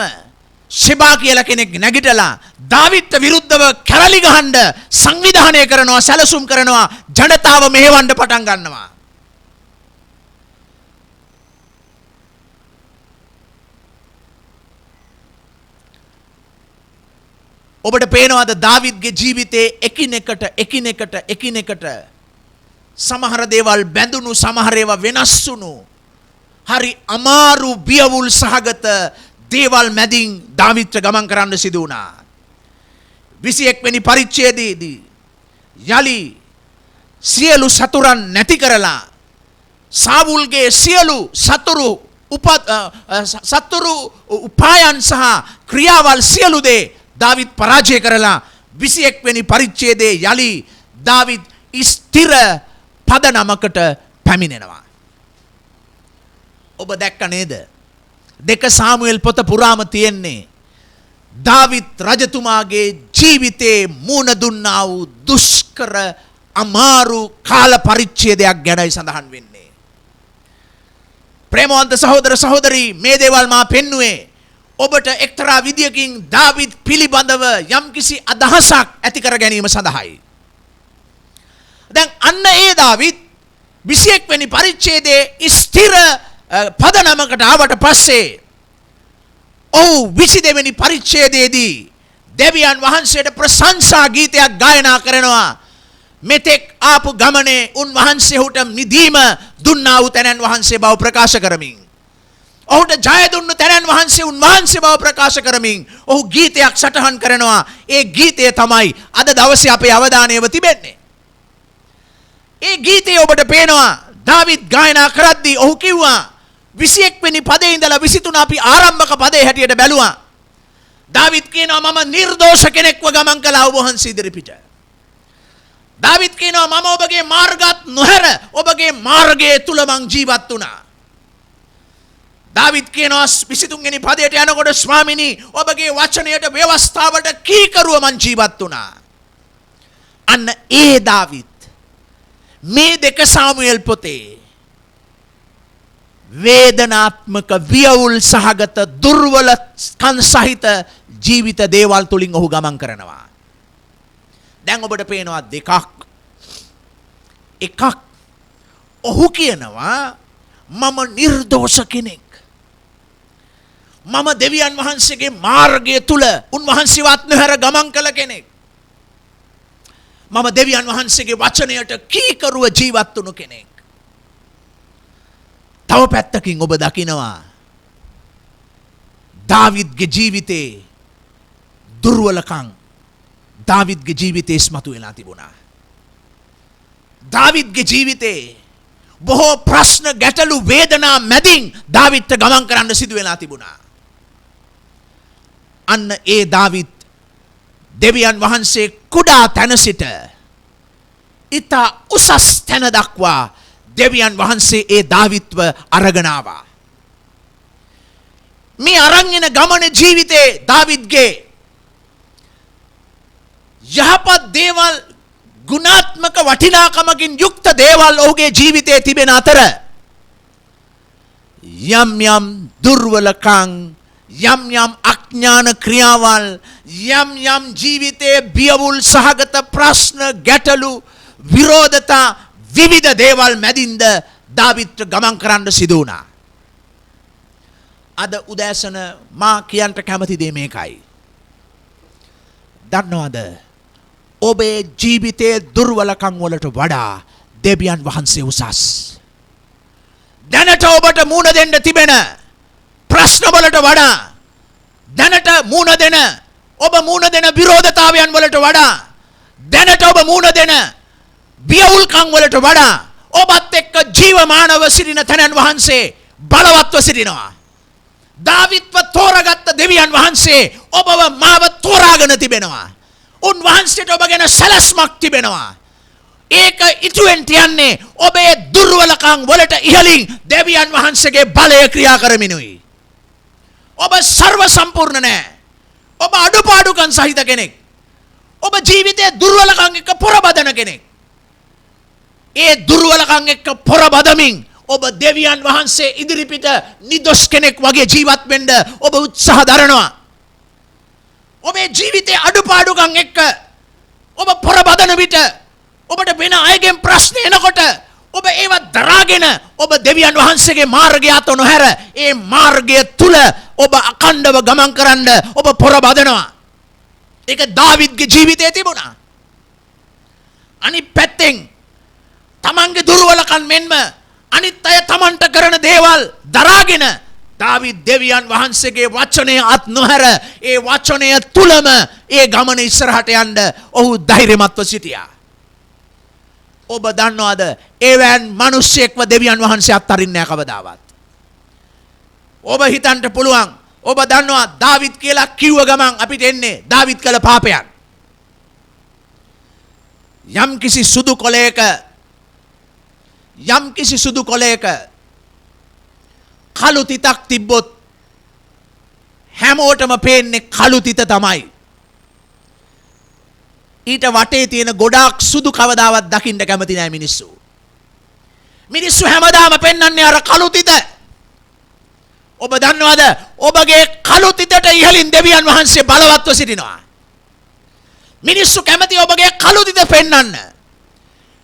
සෙබා කියලා කෙනෙක් නැගිටලා දාවිත්ට විරුද්ධව කැරලි ගහන්න සංවිධානය කරනවා, සැලසුම් කරනවා, ජනතාව මෙහෙවන්න පටන් ගන්නවා. ඔබට පේනවාද දාවිත්ගේ ජීවිතේ එකිනෙකට සමහර දේවල් බැඳුණු, සමහර ඒවා වෙනස් වුණු හරි අමාරු බියවුල් සහගත දේවල් මැදින් දාවිත්ට ගමන් කරන්න සිදු වුණා. 21 වෙනි පරිච්ඡේදයේදී යලි සියලු සතුරන් නැති කරලා සාවුල්ගේ සියලු සතුරු උපායන් සහ ක්‍රියාවල් සියලු දේ දාවිත් පරාජය කරලා 21 වෙනි පරිච්ඡේදයේ යලි දාවිත් ස්ථිර පදනමකට පැමිණෙනවා. ඔබ දැක්ක නේද? 2 සාමුවෙල් පොත පුරාම තියෙන්නේ දාවිත් රජතුමාගේ ජීවිතේ මුණ දුන්නා වූ දුෂ්කර අමාරු කාල පරිච්ඡේදයක් ගැනයි සඳහන් වෙන්නේ. ප්‍රේමවන්ත සහෝදර සහෝදරී, මේ දේවල් මා පෙන්නුවේ ඔබට එක්තරා විදියකින් දාවිත් පිළිබඳව යම්කිසි අදහසක් ඇති කර ගැනීම සඳහායි. දැන් අන්න ඒ දාවිත් 21 වෙනි පරිච්ඡේදයේ ස්ථිර පදනමකට ආවට පස්සේ ඔහු 22 වෙනි පරිච්ඡේදයේදී දෙවියන් වහන්සේට ප්‍රශංසා ගීතයක් ගායනා කරනවා. මෙතෙක් ආපු ගමනේ උන්වහන්සේට මිදීම දුන්නා වූ තැනන් වහන්සේ බව ප්‍රකාශ කරමින්, ඔහුට ජය දුන්නු තැනන් වහන්සේ උන්වහන්සේ බව ප්‍රකාශ කරමින් ඔහු ගීතයක් සටහන් කරනවා. ඒ ගීතය තමයි අද දවසේ අපේ අවධානයව තිබෙන්නේ. ඒ ගීතය ඔබට පේනවා දාවිත් ගායනා කරද්දී ඔහු කිව්වා 21 වෙනි පදේ ඉඳලා 23 අපි ආරම්භක පදේ හැටියට බැලුවා. දාවිත් කියනවා මම නිර්දෝෂ කෙනෙක්ව ගමන් කළා ඔබ වහන්සේ ඉදිරිපිට. දාවිත් කියනවා මම ඔබගේ මාර්ගات නොහැර ඔබගේ මාර්ගයේ තුල මං ජීවත් වුණා. දාවිත් කියනවා 23 වෙනි පදයට යනකොට ස්වාමිනී ඔබගේ වචනයට ව්‍යවස්ථාවට කීකරුව මං ජීවත් වුණා. අන්න ඒ දාවිත් මේ 2 සාමුවෙල් පොතේ වේදනාත්මක වියවුල් සහගත දුර්වල කන් සහිත ජීවිත දේවල් තුලින් ඔහු ගමන් කරනවා. දැන් ඔබට පේනවා දෙකක්. එකක් ඔහු කියනවා මම නිර්දෝෂ කෙනෙක්. මම දෙවියන් වහන්සේගේ මාර්ගය තුල උන්වහන්සේවත් නොහැර ගමන් කළ කෙනෙක්. මම දෙවියන් වහන්සේගේ වචනයට කීකරුව ජීවත් වුණු කෙනෙක්. තව පැත්තකින් ඔබ දකිනවා දාවිද්ගේ ජීවිතේ දුර්වලකම් දාවිද්ගේ ජීවිතේ ඉස්මතු වෙලා තිබුණා. දාවිද්ගේ ජීවිතේ බොහෝ ප්‍රශ්න ගැටලු වේදනා මැදින් දාවිද්ට ගමන් කරන්න සිදු වෙලා තිබුණා. අන්න ඒ දාවිද් දෙවියන් වහන්සේ කුඩා තැන සිට ඉතා උසස් තැන දක්වා දෙවියන් වහන්සේ ඒ දාවිත්ව අරගෙන ආවා. මේ අරන් එන ගමන ජීවිතේ දාවිද්ගේ යහපත් දේවල් ගුණාත්මක වටිනාකමකින් යුක්ත දේවල් ඔහුගේ ජීවිතයේ තිබෙන අතර යම් යම් දුර්වලකම් යම් යම් අඥාන ක්‍රියාවල් යම් යම් ජීවිතයේ බියවුල් සහගත ප්‍රශ්න ගැටලු විරෝධතා විවිධ දේවල් මැදින්ද දාවිද්ට ගමන් කරන්න සිදු වුණා. අද උදෑසන මා කියන්න කැමති දේ මේකයි. දන්නවද ඔබේ ජීවිතයේ දුර්වලකම් වලට වඩා දෙවියන් වහන්සේ උසස්. දැනට ඔබට මුණ දෙන්න තිබෙන ප්‍රශ්න වලට වඩා දැනට මුණ දෙන ඔබ මුණ දෙන විරෝධතාවයන් වලට වඩා දැනට ඔබ මුණ දෙන බියවුල්කම් වලට වඩා ඔබත් එක්ක ජීවමානව සිටින තැනන් වහන්සේ බලවත්ව සිටිනවා. දාවිත්ව තෝරගත්ත දෙවියන් වහන්සේ ඔබව මාව තෝරාගෙන තිබෙනවා. උන්වහන්සේට ඔබ ගැන සැලැස්මක් තිබෙනවා. ඒක ඉටුවෙන් තියන්නේ ඔබේ දුර්වලකම් වලට ඉහළින් දෙවියන් වහන්සේගේ බලය ක්‍රියා කරමිනුයි. ඔබ සර්ව සම්පූර්ණ නැහැ. ඔබ අඩුපාඩුකම් සහිත කෙනෙක්. ඔබ ජීවිතයේ දුර්වලකම් එක්ක පොරබදන කෙනෙක්. ඒ දුර්වලකම් එක්ක පොරබදමින් ඔබ දෙවියන් වහන්සේ ඉදිරිපිට නිදොස් කෙනෙක් වගේ ජීවත් වෙන්න ඔබ උත්සාහ දරනවා. ඔබේ ජීවිතයේ අඩුපාඩුකම් එක්ක ඔබ පොරබදන විට ඔබට වෙන අයගෙන් ප්‍රශ්න එනකොට ඔබ ඒව දරාගෙන ඔබ දෙවියන් වහන්සේගේ මාර්ගය අත නොහැර ඒ මාර්ගය තුල ඔබ අඛණ්ඩව ගමන් කරන්න ඔබ පොරබදනවා. ඒක දාවිද්ගේ ජීවිතයේ තිබුණා. අනිත් පැත්තෙන් තමන්ගේ දුර්වලකම් මෙන්ම අනිත් අය තමන්ට කරන දේවල් දරාගෙන දාවිද් දෙවියන් වහන්සේගේ වචනය අත් නොහැර ඒ වචනය තුලම ඒ ගමන ඉස්සරහට යන්න ඔහු ධෛර්යමත්ව සිටියා. ඔබ දන්නවද එවන් මිනිස්සෙක්ව දෙවියන් වහන්සේ අත්හරින්නේ නැහැ කවදාවත්. ඔබ හිතන්න පුළුවන් ඔබ දන්නවා දාවිද් කියලා කිව්ව ගමන් අපිට එන්නේ දාවිද් කළ පාපයන්. යම්කිසි සුදු කොලයක කළු තිතක් තිබ්බොත් හැමෝටම පේන්නේ කළු තිත තමයි. ඊට වටේ තියෙන ගොඩාක් සුදු කවදාවත් දකින්න කැමති නැහැ මිනිස්සු. මිනිස්සු හැමදාම පෙන්වන්නේ අර කළු තිත. ඔබ දන්නවද ඔබගේ කළු තිතට ඉහළින් දෙවියන් වහන්සේ බලවත්ව සිටිනවා. මිනිස්සු කැමති ඔබගේ කළු තිත පෙන්වන්න.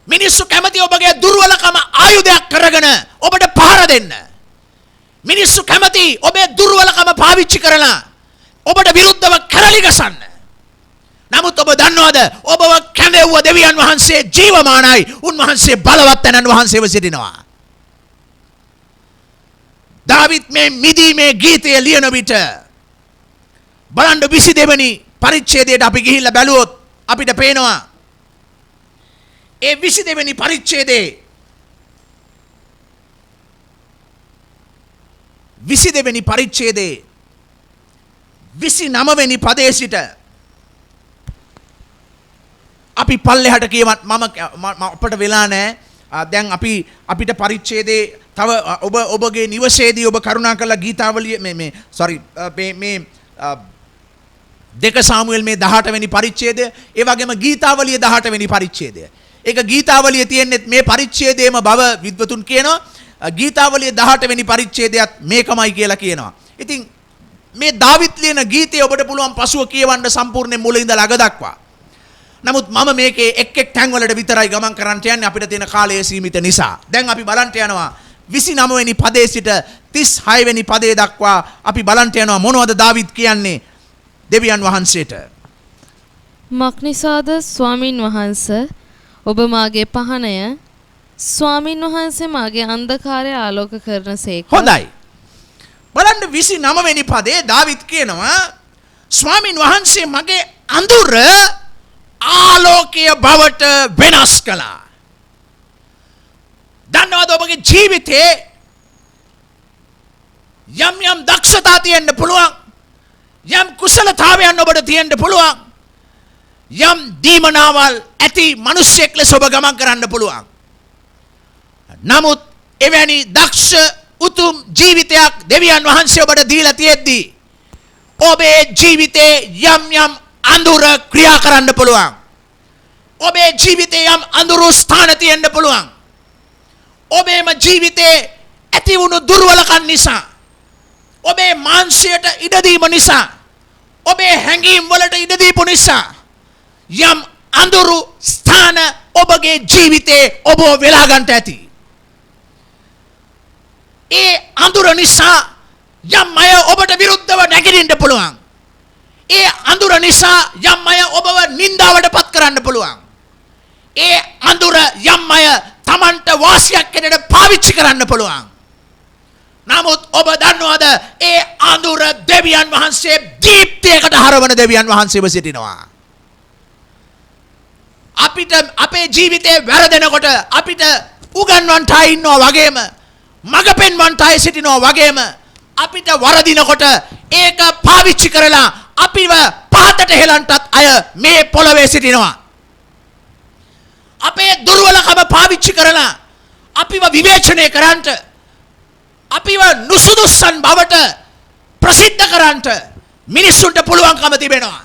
මිනිස්සු කැමති ඔබගේ දුර්වලකම ආයුධයක් කරගෙන ඔබට පහර දෙන්න. මිනිස්සු කැමති ඔබේ දුර්වලකම පාවිච්චි කරලා ඔබට විරුද්ධව කැරලි ගසන්න. නමුත් ඔබ දන්නවද ඔබව කැඳෙව්ව දෙවියන් වහන්සේ ජීවමානයි. උන්වහන්සේ බලවත් තැනන් වහන්සේව සිටිනවා. දාවිද් මේ මිදීමේ ගීතය ලියන විට බලන්න 22 වෙනි පරිච්ඡේදයට අපි ගිහිල්ලා බැලුවොත් අපිට පේනවා ඒ 22 වෙනි පරිච්ඡේදයේ 29 වෙනි පදයේ සිට අපි පල්ලෙහාට කියවත් මම අපට වෙලා නැහැ. දැන් අපිට පරිච්ඡේදයේ තව ඔබගේ නිවසේදී ඔබ කරුණා කරලා ගීතාවලිය මේ දෙක සාමුවෙල් මේ 18 වෙනි පරිච්ඡේදය ඒ වගේම ගීතාවලිය 18 වෙනි පරිච්ඡේදය. ඒක ගීතාවලිය තියෙන්නේ මේ පරිච්ඡේදයේම බව විද්වතුන් කියනවා. ගීතාවලිය 18 වෙනි පරිච්ඡේදයත් මේකමයි කියලා කියනවා. ඉතින් මේ දාවිද් ලියන ගීතය ඔබට පුළුවන් පසුව කියවන්න සම්පූර්ණයෙන් මුල ඉඳලා අග දක්වා. නමුත් මම මේකේ එක් තැන් වලට විතරයි ගමන් කරන්න යන්නේ අපිට තියෙන කාලය සීමිත නිසා. දැන් අපි බලන්න යනවා 29 වෙනි පදයේ සිට 36 වෙනි පදයේ දක්වා අපි බලන්ට යනවා මොනවද දාවිද් කියන්නේ දෙවියන් වහන්සේට.
මක්නිසාද ස්වාමින් වහන්ස ඔබ මාගේ පහනය ස්වාමින් වහන්සේ මාගේ අන්ධකාරය ආලෝක කරන සේක.
හොඳයි. බලන්න 29 වෙනි පදයේ දාවිද් කියනවා ස්වාමින් වහන්සේ මගේ අඳුර ආලෝකය බවට වෙනස් කළා. දන්නවද ඔබගේ ජීවිතේ යම් යම් දක්ෂතා තියෙන්න පුළුවන්, යම් කුසලතාවයන් ඔබට තියෙන්න පුළුවන්, යම් දීමනාවල් ඇති මිනිසෙක් ලෙස ඔබ ගමන් කරන්න පුළුවන්. නමුත් එවැනි දක්ෂ උතුම් ජීවිතයක් දෙවියන් වහන්සේ ඔබට දීලා තියෙද්දී ඔබේ ජීවිතේ යම් යම් අඳුර ක්‍රියා කරන්න පුළුවන්. ඔබේ ජීවිතේ යම් අඳුරු ස්ථාන තියෙන්න පුළුවන්. ඔබේම ජීවිතේ ඇති වුණු දුර්වලකම් නිසා, ඔබේ මාංශයට ඉඩ දීම නිසා, ඔබේ හැඟීම් වලට ඉඩ දීපු නිසා යම් අඳුරු ස්ථාන ඔබගේ ජීවිතේ ඔබ වෙලා ගන්නට ඇති. ඒ අඳුර නිසා යම් අය ඔබට විරුද්ධව නැගිටින්න පුළුවන්. ඒ අඳුර නිසා යම් අය ඔබව නින්දාවට පත් කරන්න පුළුවන්. ඒ අඳුර යම් අය තමන්ට වාසියක් කෙනෙකුට පාවිච්චි කරන්න පුළුවන්. නමුත් ඔබ දන්නවද ඒ අඳුර දෙවියන් වහන්සේ දීප්තියකට හරවන දෙවියන් වහන්සේව සිටිනවා. අපිට අපේ ජීවිතේ වැරදෙනකොට අපිට උගන්වන්නට ඉන්නවා වගේම මඟ පෙන්වන්නට සිටිනවා වගේම අපිට වරදිනකොට ඒක පාවිච්චි කරලා අපිව පහතට හෙලන්නටත් අය මේ පොළවේ සිටිනවා. අපේ දුර්වලකම පාවිච්චි කරලා අපිව විවේචනය කරන්නට, අපිව නුසුදුස්සන් බවට ප්‍රසිද්ධ කරන්නට මිනිස්සුන්ට පුළුවන්කම තිබෙනවා.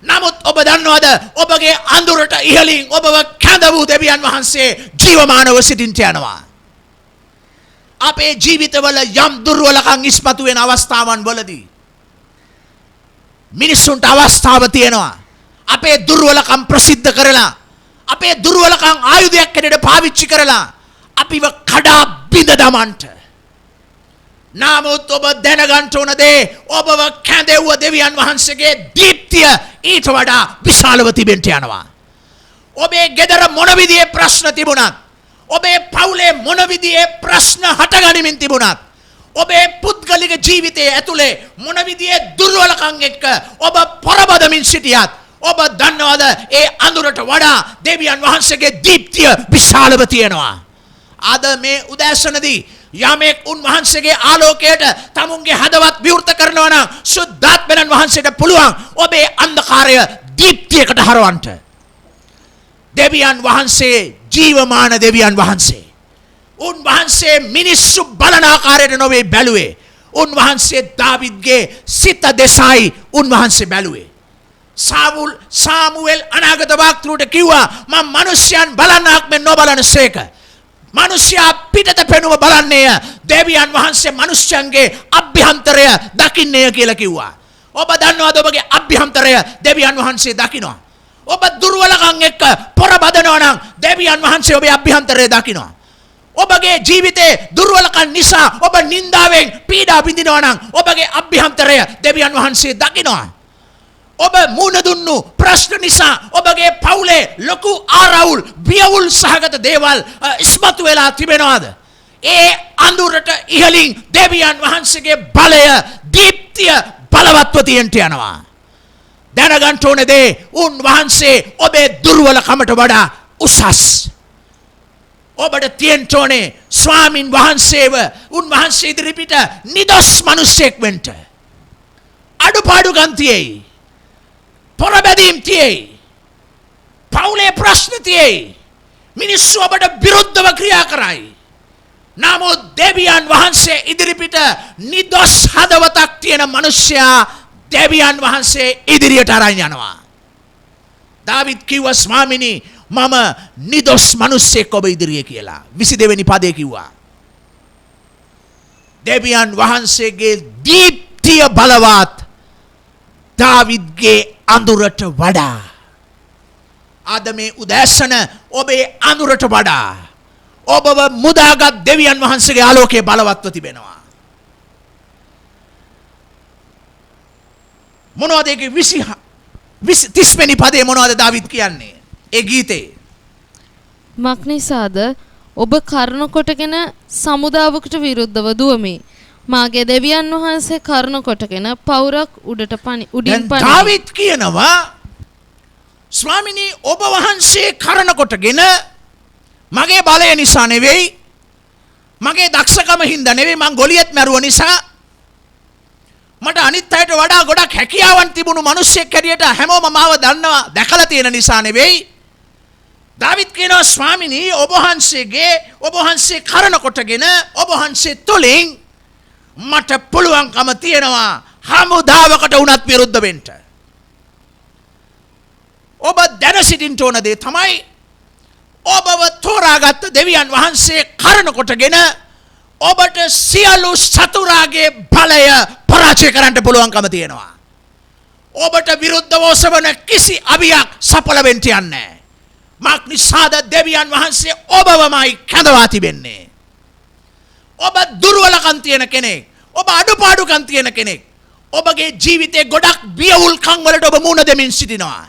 නමුත් ඔබ දන්නවද ඔබගේ අඳුරට ඉහළින් ඔබව කැඳ වූ දෙවියන් වහන්සේ ජීවමානව සිටින්ට යනවා. අපේ ජීවිතවල යම් දුර්වලකම් ඉස්මතු වෙන අවස්ථාවන් වලදී මිනිස්සුන්ට අවස්ථාව තියෙනවා අපේ දුර්වලකම් ප්‍රසිද්ධ කරලා, අපේ දුර්වලකම් ආයුධයක් හැටියට පාවිච්චි කරලා අපිව කඩා බිඳ දමන්නට. නමුත් ඔබ දැනගන්න ඕන දේ ඔබව කැඳෙව්ව දෙවියන් වහන්සේගේ දීප්තිය ඊට වඩා විශාලව තිබෙන්න යනවා. ඔබේ ගෙදර මොන විදිහේ ප්‍රශ්න තිබුණත්, ඔබේ පවුලේ මොන විදිහේ ප්‍රශ්න හටගනිමින් තිබුණත්, ඔබේ පුද්ගලික ජීවිතයේ ඇතුලේ මොන විදිහේ දුර්වලකම් එක්ක ඔබ පොරබදමින් සිටියත් ඔබ දන්නවද ඒ අඳුරට වඩා දෙවියන් වහන්සේගේ දීප්තිය විශාලව තියෙනවා. අද මේ උදෑසනදී යමෙක් උන්වහන්සේගේ ආලෝකයට තමුන්ගේ හදවත් විවෘත කරනවා නම් සුද්ධාත්මයන් වහන්සේට පුළුවන් ඔබේ අන්ධකාරය දීප්තියකට හරවන්නට. දෙවියන් වහන්සේ ජීවමාන දෙවියන් වහන්සේ. උන්වහන්සේ මිනිස්සු බලන ආකාරයට නොවේ බැලුවේ. උන්වහන්සේ දාවිද්ගේ සිත දෙසයි උන්වහන්සේ බැලුවේ. සාමුවෙල් අනාගත වක්තෘට කිව්වා මම මිනිස්යන් බලන්නක් මෙන් නොබලනසේක. මිනිස්යා පිටත පෙනුම බලන්නේය, දෙවියන් වහන්සේ මිනිස්යන්ගේ අභ්‍යන්තරය දකින්නේය කියලා කිව්වා. ඔබ දන්නවද ඔබගේ අභ්‍යන්තරය දෙවියන් වහන්සේ දකිනවා. ඔබ දුර්වලකම් එක්ක පොරබදනවා නම් දෙවියන් වහන්සේ ඔබේ අභ්‍යන්තරය දකිනවා. ඔබගේ ජීවිතේ දුර්වලකම් නිසා ඔබ නින්දාවෙන් පීඩා විඳිනවා නම් ඔබගේ අභ්‍යන්තරය දෙවියන් වහන්සේ දකිනවා. ඔබ මුණ දුන්නු ප්‍රශ්න නිසා ඔබගේ පවුලේ ලොකු ආරවුල් බියවුල් සහගත දේවල් ඉස්මතු වෙලා තිබෙනවද? ඒ අඳුරට ඉහළින් දෙවියන් වහන්සේගේ බලය දීප්තිය බලවත්ව තියෙන්න යනවා. දැනගන්න ඕනේ දේ උන්වහන්සේ ඔබේ දුර්වලකමට වඩා උසස්. ඔබට තියෙන්න ඕනේ ස්වාමින් වහන්සේව උන්වහන්සේ ඉදිරිපිට නිදොස් මිනිසෙක් වෙන්න. අඩුපාඩුකම් තියෙයි, පොරබැදීම් තියෙයි, පවුලේ ප්‍රශ්න තියෙයි, මිනිස්සු ඔබට විරුද්ධව ක්‍රියා කරයි. නමුත් දෙවියන් වහන්සේ ඉදිරිපිට නිදොස් හදවතක් තියෙන මිනිසයා දෙවියන් වහන්සේ ඉදිරියට අරන් යනවා. දාවිද් කිව්වා ස්වාමිනී මම නිදොස් මිනිසෙක් ඔබ ඉදිරියේ කියලා. 22 වෙනි පදේ කිව්වා. දෙවියන් වහන්සේගේ දීප්තිය බලවත් දාවිද්ගේ අඳුරට වඩා. අද මේ උදෑසන ඔබේ අඳුරට වඩා ඔබව මුදාගත් දෙවියන් වහන්සේගේ ආලෝකයේ බලවත්ව තිබෙනවා. මොනවද ඒකේ 30 වෙනි පදේ මොනවද දාවිද් කියන්නේ? ඒ ගීතේ
මක්නිසාද ඔබ කරුණ කොටගෙන සමුදාවකට විරුද්ධව දුවමි. මාගේ දෙවියන් වහන්සේ කරුණ කොටගෙන පවුරක් උඩින් පනි.
දාවිද් කියනවා ස්වාමිනී ඔබ වහන්සේ කරුණ කොටගෙන මගේ බලය නිසා නෙවෙයි මගේ දක්ෂකම හින්දා නෙවෙයි මං ගොලියෙක් මැරුව නිසා මට අනිත් අයට වඩා ගොඩක් හැකියාවන් තිබුණු මිනිස්සෙක් හැටියට හැමෝම මාව දන්නවා දැකලා තියෙන නිසා නෙවෙයි. දාවිද් කියනවා ස්වාමිනී ඔබ වහන්සේ කරන කොටගෙන ඔබ වහන්සේ තුලින් මට පුළුවන්කම තියෙනවා හමුදාවකට උනත් විරුද්ධ වෙන්න. ඔබ දැන සිටින්න ඕන දේ තමයි ඔබව තෝරාගත්ත දෙවියන් වහන්සේ කරන කොටගෙන ඔබට සියලු සතුරාගේ බලය පරාජය කරන්න පුළුවන්කම තියෙනවා. ඔබට විරුද්ධව ඔසවන කිසි අවියක් සඵල වෙන්න යන්නේ නැහැ. මක්නිසාද දෙවියන් වහන්සේ ඔබවමයි කැඳවා තිබෙන්නේ. ඔබ දුර්වලකම් තියෙන කෙනෙක්, ඔබ අඩුපාඩුකම් තියෙන කෙනෙක්, ඔබගේ ජීවිතේ ගොඩක් බියවුල්කම් වලට ඔබ මුහුණ දෙමින් සිටිනවා.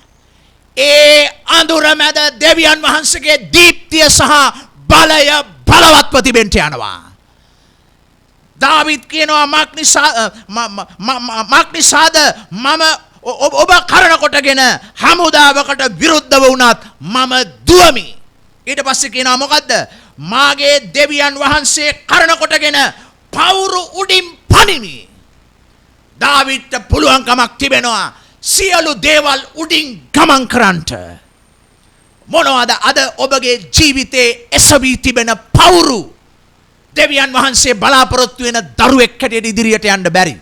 ඒ අඳුර මැද දෙවියන් වහන්සේගේ දීප්තිය සහ බලය බලවත්ව තිබෙන්න යනවා. දාවිද් කියනවා මක්නිසාද මම ඔබ කරන කොටගෙන හමුදාවකට විරුද්ධව වුණත් මම දුවමි. ඊට පස්සේ කියනවා මොකද්ද? මාගේ දෙවියන් වහන්සේ කරන කොටගෙන පවුරු උඩින් පනිමි. දාවිද්ට පුළුවන්කමක් තිබෙනවා සියලු දේවල් උඩින් ගමන් කරන්නට. මොනවද අද ඔබගේ ජීවිතේ එසවි තිබෙන පවුරු දෙවියන් වහන්සේ බලාපොරොත්තු වෙන දරුවෙක් හැටියට ඉදිරියට යන්න බැරි?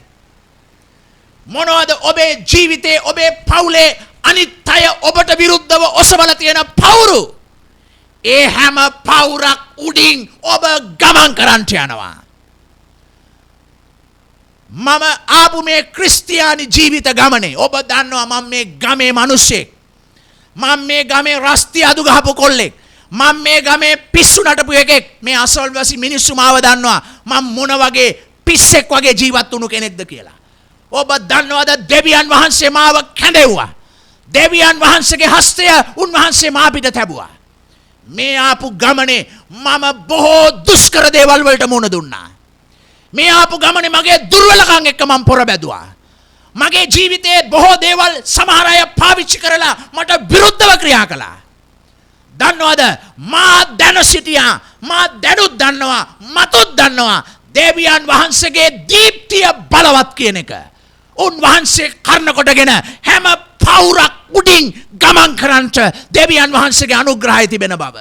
මොනවද ඔබේ ජීවිතේ ඔබේ පවුලේ අනිත් අය ඔබට විරුද්ධව ඔසවලා තියෙන පවුරු? ඒ හැම පවුරක් උඩින් ඔබ ගමන් කරන්නට යනවා. මම ආපු මේ ක්‍රිස්තියානි ජීවිත ගමනේ ඔබ දන්නවා මම මේ ගමේ මිනිස්සෙක්. මම මේ ගමේ රස්ති අදු ගහපු කොල්ලෙක්. මම මේ ගමේ පිස්සු නටපු එකෙක්. මේ අසල්වැසි මිනිස්සු මාව දන්නවා මම මොන වගේ පිස්සෙක් වගේ ජීවත් වුණු කෙනෙක්ද කියලා. ඔබ දන්නවද දෙවියන් වහන්සේ මාව කැඳෙව්වා. දෙවියන් වහන්සේගේ හස්තය උන්වහන්සේ මා පිට තැබුවා. මේ ආපු ගමනේ මම බොහෝ දුෂ්කර දේවල් වලට මුහුණ දුන්නා. මේ ආපු ගමනේ මගේ දුර්වලකම් එක්ක මම පොර බැදුවා. මගේ ජීවිතයේ බොහෝ දේවල් සමහර අය පාවිච්චි කරලා මට විරුද්ධව ක්‍රියා කළා. දන්නවද මා දැන සිටියා මා දැනුත් දන්නවා මතුත් දන්නවා දෙවියන් වහන්සේගේ දීප්තිය බලවත් කියන එක. උන්වහන්සේ කරන කොටගෙන හැම පවුරක් උඩින් ගමන් කරන්නට දෙවියන් වහන්සේගේ අනුග්‍රහය තිබෙන බව.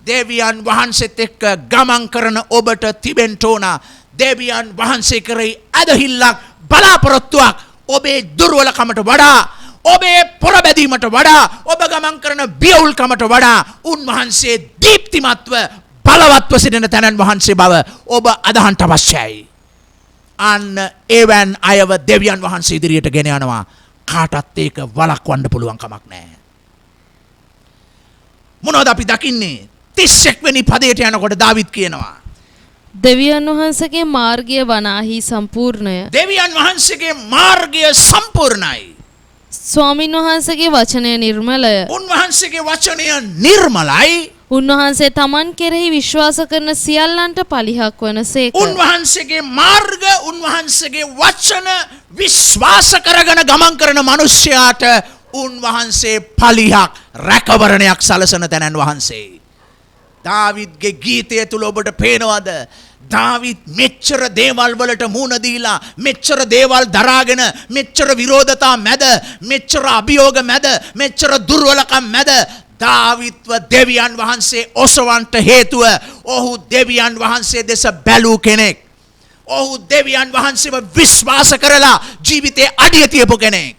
දෙවියන් වහන්සේත් එක්ක ගමන් කරන ඔබට තිබෙන්න ඕන දෙවියන් වහන්සේ කරේ ඇදහිල්ලක් බලාපොරොත්තුවක් ඔබේ දුර්වලකමට වඩා ඔබේ පොරබැදීමට වඩා ඔබ ගමන් කරන බියවුල්කමට වඩා උන්වහන්සේ දීප්තිමත්ව බලවත්ව සිටින තැනන් වහන්සේ බව ඔබ අදහන්ට අවශ්‍යයි. අන්න එවන් අයව දෙවියන් වහන්සේ ඉදිරියට ගෙන යනවා. කාටත් ඒක වළක්වන්න පුළුවන් කමක් නැහැ. මොනවද අපි දකින්නේ? 31 වෙනි පදයට යනකොට දාවිද් කියනවා
දෙවියන් වහන්සේගේ මාර්ගය වනාහි සම්පූර්ණය.
දෙවියන් වහන්සේගේ මාර්ගය සම්පූර්ණයි.
ස්වාමින් වහන්සේගේ වචනය නිර්මලය.
උන්වහන්සේගේ වචනය නිර්මලයි.
උන්වහන්සේ තමන් කෙරෙහි විශ්වාස කරන සියල්ලන්ට පලිහක් වනසේක.
උන්වහන්සේගේ මාර්ග උන්වහන්සේගේ වචන විශ්වාස කරගෙන ගමන් කරන මිනිසයාට උන්වහන්සේ පලිහක් රැකවරණයක් සලසන තැනන් වහන්සේ. දාවිද්ගේ ගීතය තුල ඔබට පේනවද? දාවිද් මෙච්චර දේවල් වලට මුහුණ දීලා මෙච්චර දේවල් දරාගෙන මෙච්චර විරෝධතා මැද මෙච්චර අභියෝග මැද මෙච්චර දුර්වලකම් මැද දාවිත්ව දෙවියන් වහන්සේ ඔසවන්ට හේතුව ඔහු දෙවියන් වහන්සේ දෙස බැලූ කෙනෙක්. ඔහු දෙවියන් වහන්සේව විශ්වාස කරලා ජීවිතේ අඩිය තියපු කෙනෙක්.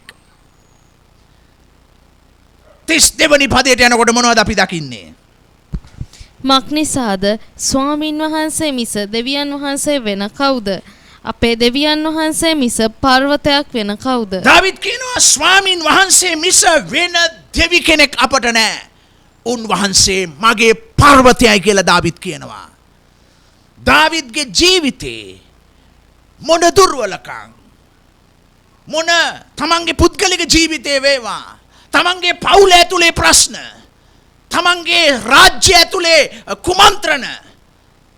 32 වෙනි පදයට යනකොට මොනවද අපි දකින්නේ?
මක්නිසාද ස්වාමින් වහන්සේ මිස දෙවියන් වහන්සේ වෙන කවුද? අපේ දෙවියන් වහන්සේ මිස පර්වතයක් වෙන කවුද?
දාවිද් කියනවා ස්වාමින් වහන්සේ මිස වෙන දෙවි කෙනෙක් අපට නැහැ. උන්වහන්සේ මගේ පර්වතයයි කියලා දාවිද් කියනවා. දාවිද්ගේ ජීවිතේ මොන දුර්වලකම් මොන තමන්ගේ පුද්ගලික ජීවිතේ වේවා තමන්ගේ පවුල ඇතුලේ ප්‍රශ්න තමන්ගේ රාජ්‍ය ඇතුලේ කුමන්ත්‍රණ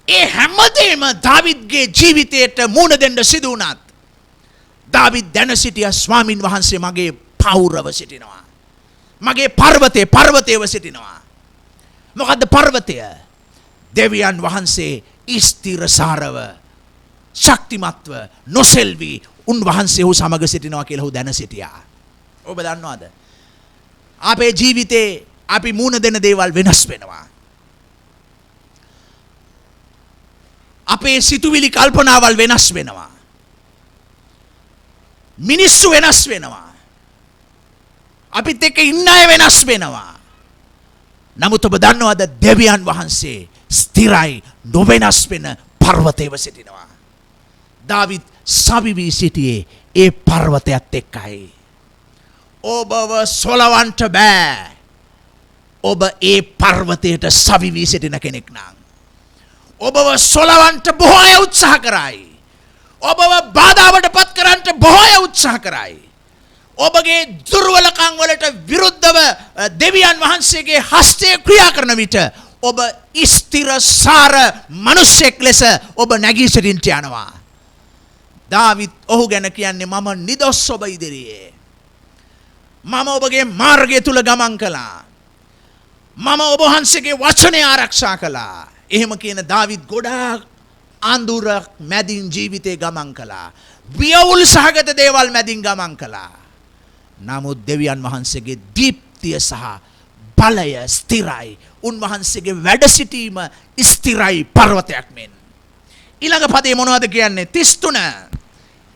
ඒ හැමදේම දාවිද්ගේ ජීවිතයට මුණ දෙන්න සිදු වුණත් දාවිද් දැන සිටියා ස්වාමින් වහන්සේ මගේ පෞරව සිටිනවා. මගේ පර්වතයේව සිටිනවා. මොකද්ද පර්වතය? දෙවියන් වහන්සේ ස්ථිරසාරව ශක්තිමත්ව නොසෙල්වි උන්වහන්සේ ඔහු සමග සිටිනවා කියලා ඔහු දැන සිටියා. ඔබ දන්නවද? අපේ ජීවිතේ අපි මුණ දෙන දේවල් වෙනස් වෙනවා. අපේ සිතුවිලි කල්පනාවල් වෙනස් වෙනවා. මිනිස්සු වෙනස් වෙනවා. අපිත් එක්ක ඉන්න අය වෙනස් වෙනවා. නමුත් ඔබ දන්නවද දෙවියන් වහන්සේ ස්ථිරයි නොවෙනස් වෙන පර්වතයේව සිටිනවා. දාවිද් සවිවි සිටියේ ඒ පර්වතයත් එක්කයි. ඔබව සොලවන්ට බෑ. ඔබ ඒ පර්වතයට සවිවි සිටින කෙනෙක් නම්. ඔබව සොලවන්ට බොහෝ අය උත්සාහ කරයි. ඔබව බාධාවට පත් කරන්නට බොහෝ අය උත්සාහ කරයි. ඔබගේ දුර්වලකම් වලට විරුද්ධව දෙවියන් වහන්සේගේ හස්තය ක්‍රියා කරන විට ඔබ ස්ථිරසාර මිනිසෙක් ලෙස ඔබ නැගී සිටින්නට යනවා. දාවිද් ඔහු ගැන කියන්නේ මම නිදොස් ඔබ ඉදිරියේ. මම ඔබගේ මාර්ගය තුල ගමන් කළා. මම ඔබ වහන්සේගේ වචනය ආරක්ෂා කළා. එහෙම කියන දාවිද් ගොඩාක් අඳුරක් මැදින් ජීවිතේ ගමන් කළා. වියවුල් සහගත දේවල් මැදින් ගමන් කළා. නමුත් දෙවියන් වහන්සේගේ දීප්තිය සහ බලය ස්ථිරයි. උන්වහන්සේගේ වැඩ සිටීම ස්ථිරයි පර්වතයක් මෙන්. ඊළඟ පදේ මොනවද කියන්නේ? 33.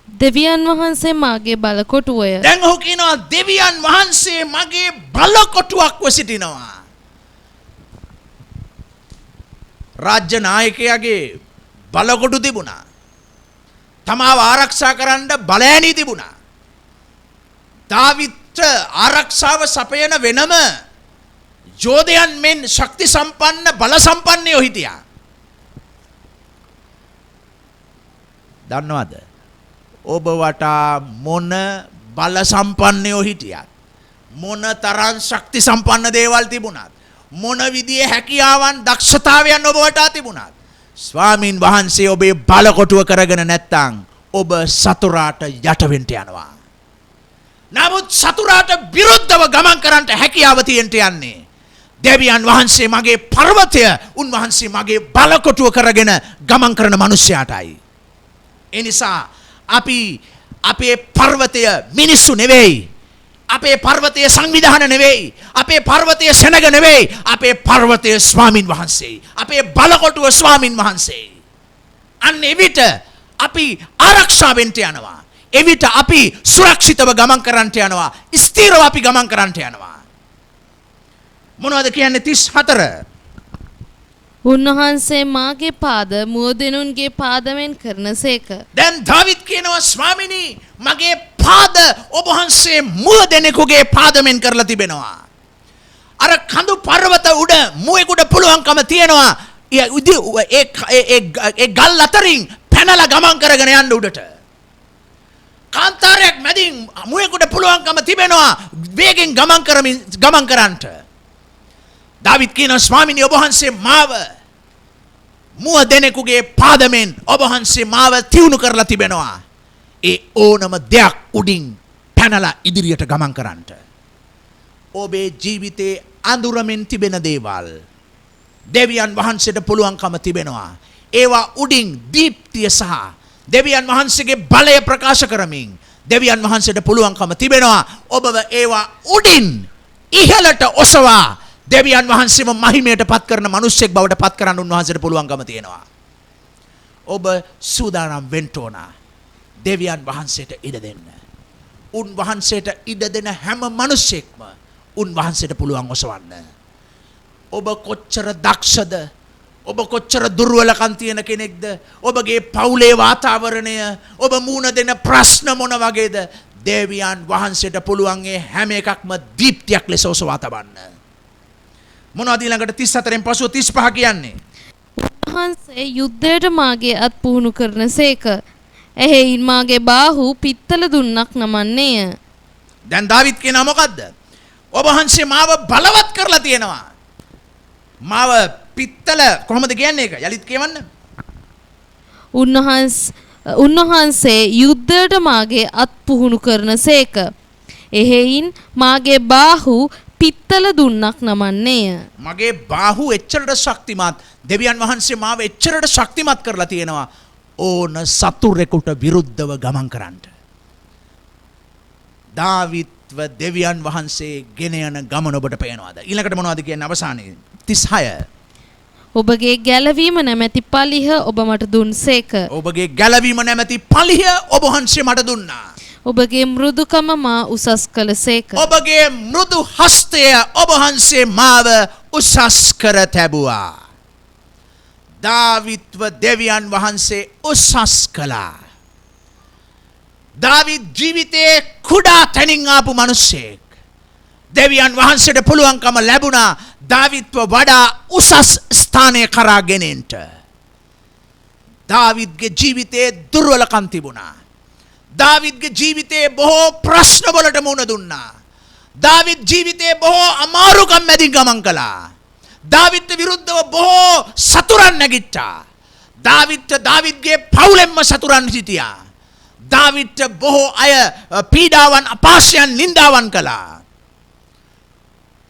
දෙවියන් වහන්සේ මාගේ බලකොටුවය.
දැන් ඔහු කියනවා දෙවියන් වහන්සේ මගේ බලකොටුවක්ව සිටිනවා. රාජ්‍ය නායකයාගේ බලකොටු තිබුණා. තමාව ආරක්ෂා කරන්න බලෑණී තිබුණා. දාවිද්ට ආරක්ෂාව සපයන වෙනම යෝධයන් මෙන් ශක්ති සම්පන්න බල සම්පන්නයෝ හිටියා. දන්නවද? ඔබ වටා මොන බල සම්පන්නයෝ හිටියත් මොන තරම් ශක්ති සම්පන්න දේවල් තිබුණත් මොන විදිහේ හැකියාවන් දක්ෂතාවයන් ඔබ වටා තිබුණත් ස්වාමින් වහන්සේ ඔබේ බලකොටුව කරගෙන නැත්නම් ඔබ සතුරාට යට වෙන්න යනවා. නමුත් සතුරාට විරුද්ධව ගමන් කරන්නට හැකියාව තියෙන්න යන්නේ දෙවියන් වහන්සේ මගේ පර්වතය උන්වහන්සේ මගේ බලකොටුව කරගෙන ගමන් කරන මිනිසයාටයි. ඒ නිසා අපි අපේ පර්වතය මිනිස්සු නෙවෙයි. අපේ පර්වතය සංවිධාන නෙවෙයි. අපේ පර්වතය සෙනග නෙවෙයි. අපේ පර්වතය ස්වාමින් වහන්සේ. අපේ බලකොටුව ස්වාමින් වහන්සේ. අන්න එවිට අපි ආරක්ෂාවෙන්ට යනවා. එවිට අපි සුරක්ෂිතව ගමන් කරන්නට යනවා. ස්ථිරව අපි ගමන් කරන්නට යනවා. මොනවද කියන්නේ 34?
උන්වහන්සේ මාගේ පාද මුවදෙනුන්ගේ පාදමෙන් කරනසේක.
දැන් දාවිද් කියනවා ස්වාමිනී මගේ පාද ඔබ වහන්සේ මුවදෙනෙකුගේ පාදමෙන් කරලා තිබෙනවා. අර කඳු පර්වත උඩ මුවෙකුට පුළුවන්කම තියෙනවා ඒ ගල් අතරින් පැනලා ගමන් කරගෙන යන්න උඩට. කාන්තාරයක් මැදින් මුවෙකුට පුළුවන්කම තිබෙනවා වේගෙන් ගමන් කරන්නට. දාවිද් කියනවා ස්වාමිනී ඔබ වහන්සේ මාව මුව දෙනෙකුගේ පාදමෙන් ඔබ වහන්සේ මාව තියුණු කරලා තිබෙනවා. ඒ ඕනම දෙයක් උඩින් පැනලා ඉදිරියට ගමන් කරන්නට. ඔබේ ජීවිතේ අඳුරමින් තිබෙන දේවල් දෙවියන් වහන්සේට පුළුවන්කම තිබෙනවා. ඒවා උඩින් දීප්තිය සහ දෙවියන් වහන්සේගේ බලය ප්‍රකාශ කරමින් දෙවියන් වහන්සේට පුළුවන්කම තිබෙනවා ඔබව ඒවා උඩින් ඉහළට ඔසවා දෙවියන් වහන්සේම මහිමයට පත් කරන මිනිසෙක් බවට පත් කරන්න උන්වහන්සේට පුළුවන්කම තියෙනවා. ඔබ සූදානම් වෙන්න ඕන. දෙවියන් වහන්සේට ඉඩ දෙන්න. උන්වහන්සේට ඉඩ දෙන හැම මිනිසෙක්ම උන්වහන්සේට පුළුවන් ඔසවන්න. ඔබ කොච්චර දක්ෂද? ඔබ කොච්චර දුර්වලකම් තියෙන කෙනෙක්ද? ඔබගේ පවුලේ වාතාවරණය, ඔබ මුණ දෙන ප්‍රශ්න මොන වගේද? දෙවියන් වහන්සේට පුළුවන් ඒ හැම එකක්ම දීප්තියක් ලෙස ඔසවා තබන්න. මොනවද ඊළඟට 34න් පසුව 35 කියන්නේ?
උන්වහන්සේ යුද්ධයට මාගේ අත් පුහුණු කරන සේක. එහෙයින් මාගේ බාහු පිත්තල දුන්නක් නමන්නේය.
දැන් දාවිත් කියනවා මොකද්ද? ඔබ වහන්සේ මාව බලවත් කරලා තියෙනවා. මාව පිත්තල කොහොමද කියන්නේ ඒක? යලිත් කියවන්න.
උන්වහන්සේ යුද්ධයට මාගේ අත් පුහුණු කරන සේක. එහෙයින් මාගේ බාහු පිත්තල දුන්නක් නමන්නේය.
මගේ බාහු එච්චරට ශක්තිමත්, දෙවියන් වහන්සේ මාව එච්චරට ශක්තිමත් කරලා තියෙනවා ඕන සතුරෙකුට විරුද්ධව ගමන් කරන්න. දාවිත්ව දෙවියන් වහන්සේ ගෙන යන ගමන ඔබට පේනවාද? ඊළඟට මොනවද කියන්නේ අවසානයේ 36?
ඔබගේ ගැලවීම නැමැති පලිහ ඔබ මට දුන්සේක.
ඔබගේ ගැලවීම නැමැති පලිහ ඔබ වහන්සේ මට දුන්නා.
ඔබගේ මෘදුකම මා උසස් කළසේක.
ඔබගේ මෘදු හස්තය ඔබ වහන්සේ මාව උසස් කර තැබුවා. දාවිත්ව දෙවියන් වහන්සේ උසස් කළා. දාවිත් ජීවිතයේ කුඩා තැනින් ආපු මිනිසෙක්. දෙවියන් වහන්සේට පුළුවන්කම ලැබුණා දාවිත්ව වඩා උසස් ස්ථානය කරා ගෙනෙන්න. දාවිත්ගේ ජීවිතයේ දුර්වලකම් තිබුණා. දාවිත්ගේ ජීවිතයේ බොහෝ ප්‍රශ්න වලට මුහුණ දුන්නා. දාවිත් ජීවිතයේ බොහෝ අමාරුකම් මැදින් ගමන් කළා. දාවිත්ට විරුද්ධව බොහෝ සතුරන් නැගිට්ටා. දාවිත්ගේ පවුලෙන්ම සතුරන් සිටියා. දාවිත්ට බොහෝ අය පීඩාවන් අපහාසයන් නින්දාවන් කළා.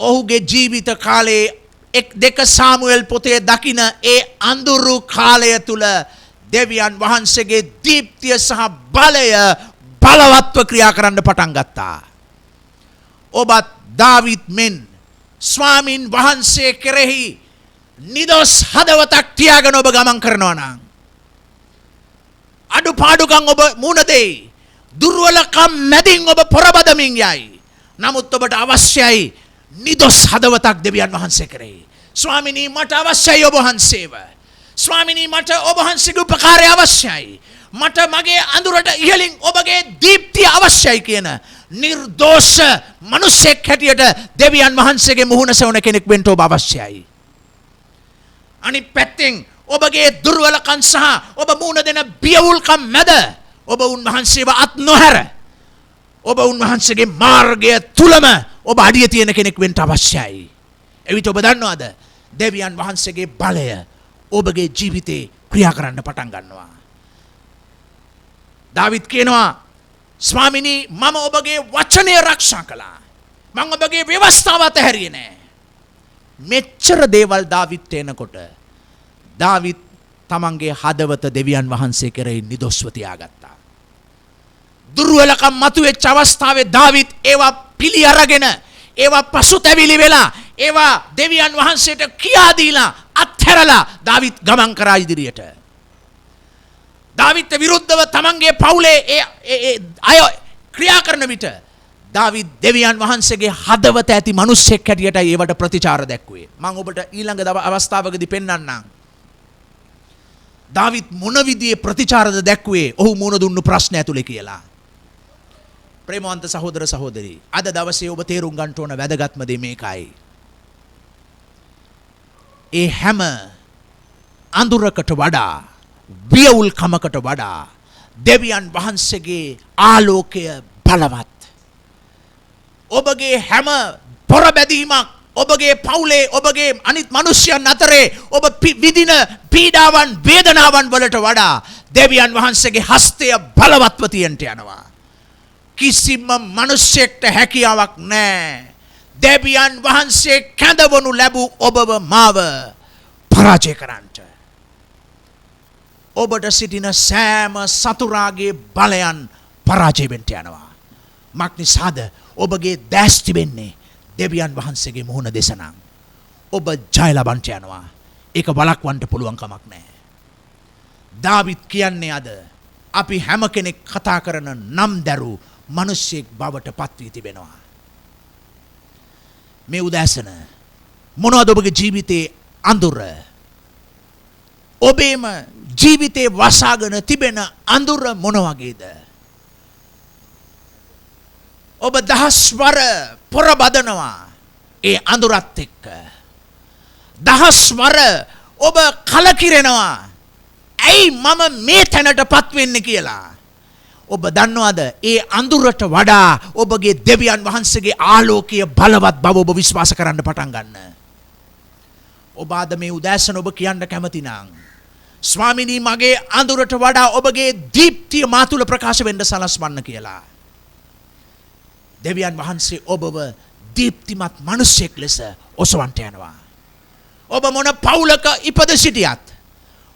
ඔහුගේ ජීවිත කාලයේ 1-2 සාමුවෙල් පොතේ දකින ඒ අඳුරු කාලය තුල දෙවියන් වහන්සේගේ දීප්තිය සහ බලය බලවත්ව ක්‍රියා කරන්න පටන් ගත්තා. ඔබත් දාවිත් මෙන් ස්වාමින් වහන්සේ කෙරෙහි නිදොස් හදවතක් තියාගෙන ඔබ ගමන් කරනවා නම් අඩුපාඩුකම් ඔබ මුණ දෙයි. දුර්වලකම් මැදින් ඔබ පොරබදමින් යයි. නමුත් ඔබට අවශ්‍යයි නිදොස් හදවතක් දෙවියන් වහන්සේ කෙරෙහි. ස්වාමිනී මට අවශ්‍යයි ඔබ වහන්සේව. ස්වාමිනී මට ඔබ වහන්සේගේ උපකාරය අවශ්‍යයි. මට මගේ අඳුරට ඉහළින් ඔබගේ දීප්තිය අවශ්‍යයි කියන නිර්දෝෂ මිනිසෙක් හැටියට දෙවියන් වහන්සේගේ මුහුණ සෙවන කෙනෙක් වෙන්න ඔබ අවශ්‍යයි. අනිත් පැත්තෙන් ඔබගේ දුර්වලකම් සහ ඔබ මුහුණ දෙන බියවුල්කම් මැද ඔබ උන්වහන්සේව අත් නොහැර ඔබ උන්වහන්සේගේ මාර්ගය තුලම ඔබ අඩිය තියෙන කෙනෙක් වෙන්න අවශ්‍යයි. එවිට ඔබ දන්නවද දෙවියන් වහන්සේගේ බලය ඔබගේ ජීවිතේ ක්‍රියා කරන්න පටන් ගන්නවා. දාවිත් කියනවා ස්වාමිනී මම ඔබගේ වචනය ආරක්ෂා කළා. මම ඔබගේ ව්‍යවස්ථාව අතහැරියේ නෑ. මෙච්චර දේවල් දාවිත් එනකොට දාවිත් තමන්ගේ හදවත දෙවියන් වහන්සේ කෙරෙහි නිදොස්ව තියාගත්තා. දුර්වලකම් මතුවෙච්ච අවස්ථාවේ දාවිත් ඒවා පිළි අරගෙන ඒවා පසුතැවිලි වෙලා ඒවා දෙවියන් වහන්සේට කියා දීලා අත්හැරලා දාවිත් ගමන් කරා ඉදිරියට. දාවිත්ට විරුද්ධව තමන්ගේ පවුලේ අය ක්‍රියා කරන විට දාවිත් දෙවියන් වහන්සේගේ හදවත ඇති මිනිසෙක් හැටියට ඒවට ප්‍රතිචාර දැක්ුවේ. මම ඔබට ඊළඟ අවස්ථාවකදී පෙන්වන්නම්. දාවිත් මොන විදිහේ ප්‍රතිචාරද දැක්ුවේ ඔහු මුණ දුන්නු ප්‍රශ්න ඇතුලේ කියලා. ප්‍රේමවන්ත සහෝදර සහෝදරී, අද දවසේ ඔබ තේරුම් ගන්න ඕන වැදගත්ම දේ මේකයි. ඒ හැම අඳුරකට වඩා වියවුල්කමකට වඩා දෙවියන් වහන්සේගේ ආලෝකය බලවත්. ඔබගේ හැම පොරබැදීමක් ඔබගේ පවුලේ ඔබගේ අනිත් මිනිස්යන් අතරේ ඔබ විඳින පීඩාවන් වේදනාවන් වලට වඩා දෙවියන් වහන්සේගේ හස්තය බලවත්ව තියෙන්න යනවා. කිසිම මිනිසෙක්ට හැකියාවක් නැහැ දෙවියන් වහන්සේ කැඳවනු ලැබූ ඔබව මාව පරාජය කරන්නට. ඔබට සිටින සෑම සතුරාගේ බලයන් පරාජය වෙන්න යනවා. මක් නිසාද ඔබගේ දැස් තිබෙන්නේ දෙවියන් වහන්සේගේ මුහුණ දෙස නම් ඔබ ජය ලබන්නට යනවා. ඒක වළක්වන්න පුළුවන් කමක් නැහැ. දාවිත් කියන්නේ අද අපි හැම කෙනෙක් කතා කරන නම් දරු මිනිසෙක් බවට පත් වී තිබෙනවා. මේ උදෑසන මොනවද ඔබගේ ජීවිතයේ අඳුර? ඔබේම ජීවිතේ වසාගෙන තිබෙන අඳුර මොන වගේද? ඔබ දහස්වර පොරබදනවා ඒ අඳුරත් එක්ක. දහස් වර ඔබ කලකිරෙනවා. ඇයි මම මේ තැනටපත් වෙන්නේ කියලා. ඔබ දන්නවද ඒ අඳුරට වඩා ඔබගේ දෙවියන් වහන්සේගේ ආලෝකය බලවත් බව ඔබ විශ්වාස කරන්න පටන් ගන්න. ඔබ අද මේ උදෑසන ඔබ කියන්න කැමති නම් ස්වාමිනී මගේ අඳුරට වඩා ඔබගේ දීප්තිය මා තුළ ප්‍රකාශ වෙන්න සලස්වන්න කියලා. දෙවියන් වහන්සේ ඔබව දීප්තිමත් මිනිසෙක් ලෙස ඔසවන්ට යනවා. ඔබ මොන පවුලක ඉපද සිටියත්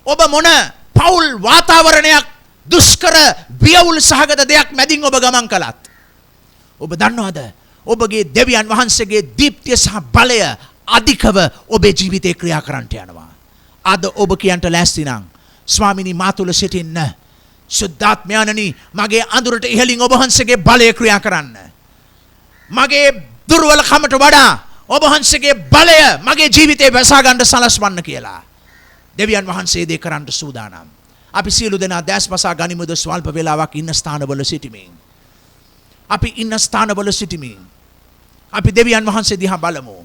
ඔබ මොන පවුල් වාතාවරණයක් දුෂ්කර බියවුල් සහගත දෙයක් මැදින් ඔබ ගමන් කළත් ඔබ දන්නවද ඔබගේ දෙවියන් වහන්සේගේ දීප්තිය සහ බලය අධිකව ඔබේ ජීවිතේ ක්‍රියා කරන්නට යනවා. අද ඔබ කියන්ට ලෑස්ති නම් ස්වාමිනී මා තුළ සිටින්න සුද්ධාත්මයන්නි මගේ අඳුරට ඉහළින් ඔබ වහන්සේගේ බලය ක්‍රියා කරන්න. මගේ දුර්වලකමට වඩා ඔබ වහන්සේගේ බලය මගේ ජීවිතේ වැසා ගන්න සලස්වන්න කියලා. දෙවියන් වහන්සේ දේ කරන්න සූදානම්. අපි සියලු දෙනා දැස්පසා ගනිමුද ස්වල්ප වේලාවක් ඉන්න ස්ථානවල සිටිමින්. අපි ඉන්න ස්ථානවල සිටිමින් අපි දෙවියන් වහන්සේ දිහා බලමු.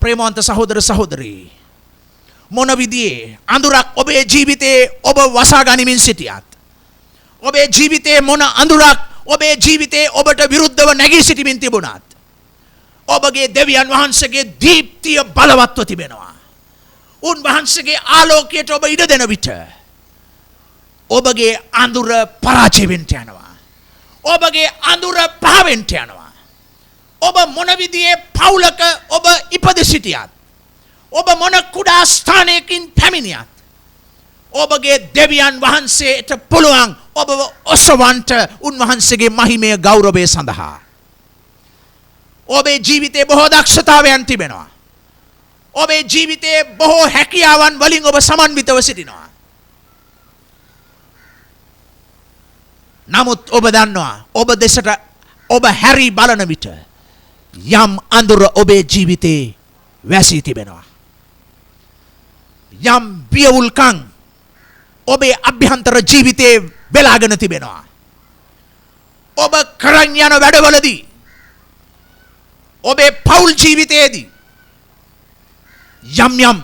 ප්‍රේමවන්ත සහෝදර සහෝදරී මොන විදිහේ අඳුරක් ඔබේ ජීවිතේ ඔබ වසා ගනිමින් සිටියත් ඔබේ ජීවිතේ මොන අඳුරක් ඔබේ ජීවිතේ ඔබට විරුද්ධව නැගී සිටිමින් තිබුණත් ඔබගේ දෙවියන් වහන්සේගේ දීප්තිය බලවත්ව තිබෙනවා. උන්වහන්සේගේ ආලෝකයට ඔබ ඉඩ දෙන විට ඔබගේ අඳුර පරාජය වෙන්න යනවා. ඔබගේ අඳුර පහ වෙන්න යනවා. ඔබ මොන විදිහේ පවුලක ඔබ ඉපද සිටියත් ඔබ මොන කුඩා ස්ථානයකින් පැමිණියත් ඔබගේ දෙවියන් වහන්සේට පුළුවන් ඔබව ඔසවන්ට උන්වහන්සේගේ මහිමය ගෞරවය සඳහා. ඔබේ ජීවිතේ බොහෝ දක්ෂතාවයන් තිබෙනවා. ඔබේ ජීවිතේ බොහෝ හැකියාවන් වලින් ඔබ සමන්විතව සිටිනවා. නමුත් ඔබ දන්නවා ඔබ දෙසට ඔබ හැරි බලන විට යම් අඳුර ඔබේ ජීවිතේ වැසී තිබෙනවා. යම් බියවුල්කම් ඔබේ අභ්‍යන්තර ජීවිතේ වෙලාගෙන තිබෙනවා. ඔබ කරන් යන වැඩවලදී ඔබේ පෞල් ජීවිතයේදී යම් යම්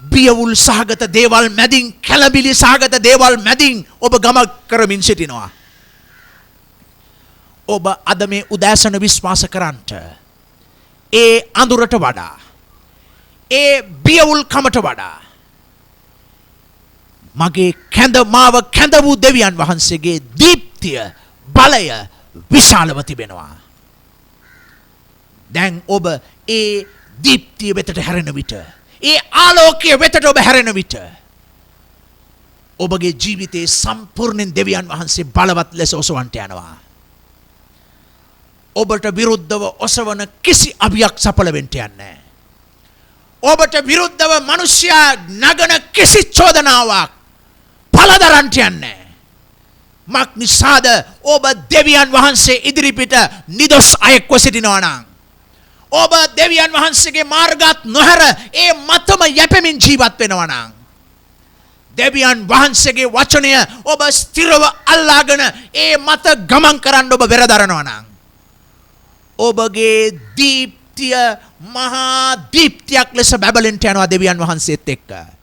බියවුල් සහගත දේවල් මැදින් කැළඹිලි සහගත දේවල් මැදින් ඔබ ගමන් කරමින් සිටිනවා. ඔබ අද මේ උදෑසන විශ්වාස කරන්නට ඒ අඳුරට වඩා ඒ බියවුල් කමට වඩා මගේ කැඳ මාව කැඳ වූ දෙවියන් වහන්සේගේ දීප්තිය බලය විශාලව තිබෙනවා. දැන් ඔබ ඒ දීප්තිය වෙතට හැරෙන විට ඒ ආලෝකය වෙතට ඔබ හැරෙන විට ඔබගේ ජීවිතේ සම්පූර්ණයෙන් දෙවියන් වහන්සේ බලවත් ලෙස ඔසවන්ට යනවා. ඔබට විරුද්ධව ඔසවන කිසි අවියක් සඵල වෙන්න යන්නේ නැහැ. ඔබට විරුද්ධව මිනිසයා නගන කිසි චෝදනාවක් පළදරන්ට යන්නේ නැහැ. මක් නිසාද ඔබ දෙවියන් වහන්සේ ඉදිරිපිට නිදොස් අයෙක්ව සිටිනවා නම් ඔබ දෙවියන් වහන්සේගේ මාර්ගات නොහැර ඒ මතම යැපෙමින් ජීවත් වෙනවා නම් දෙවියන් වහන්සේගේ වචනය ඔබ ස්ථිරව අල්ලාගෙන ඒ මත ගමන් කරන්න ඔබ වෙරදරනවා නම් ඔබගේ දීප්තිය මහා දීප්තියක් ලෙස බබලෙන්ට යනවා දෙවියන් වහන්සේත් එක්ක.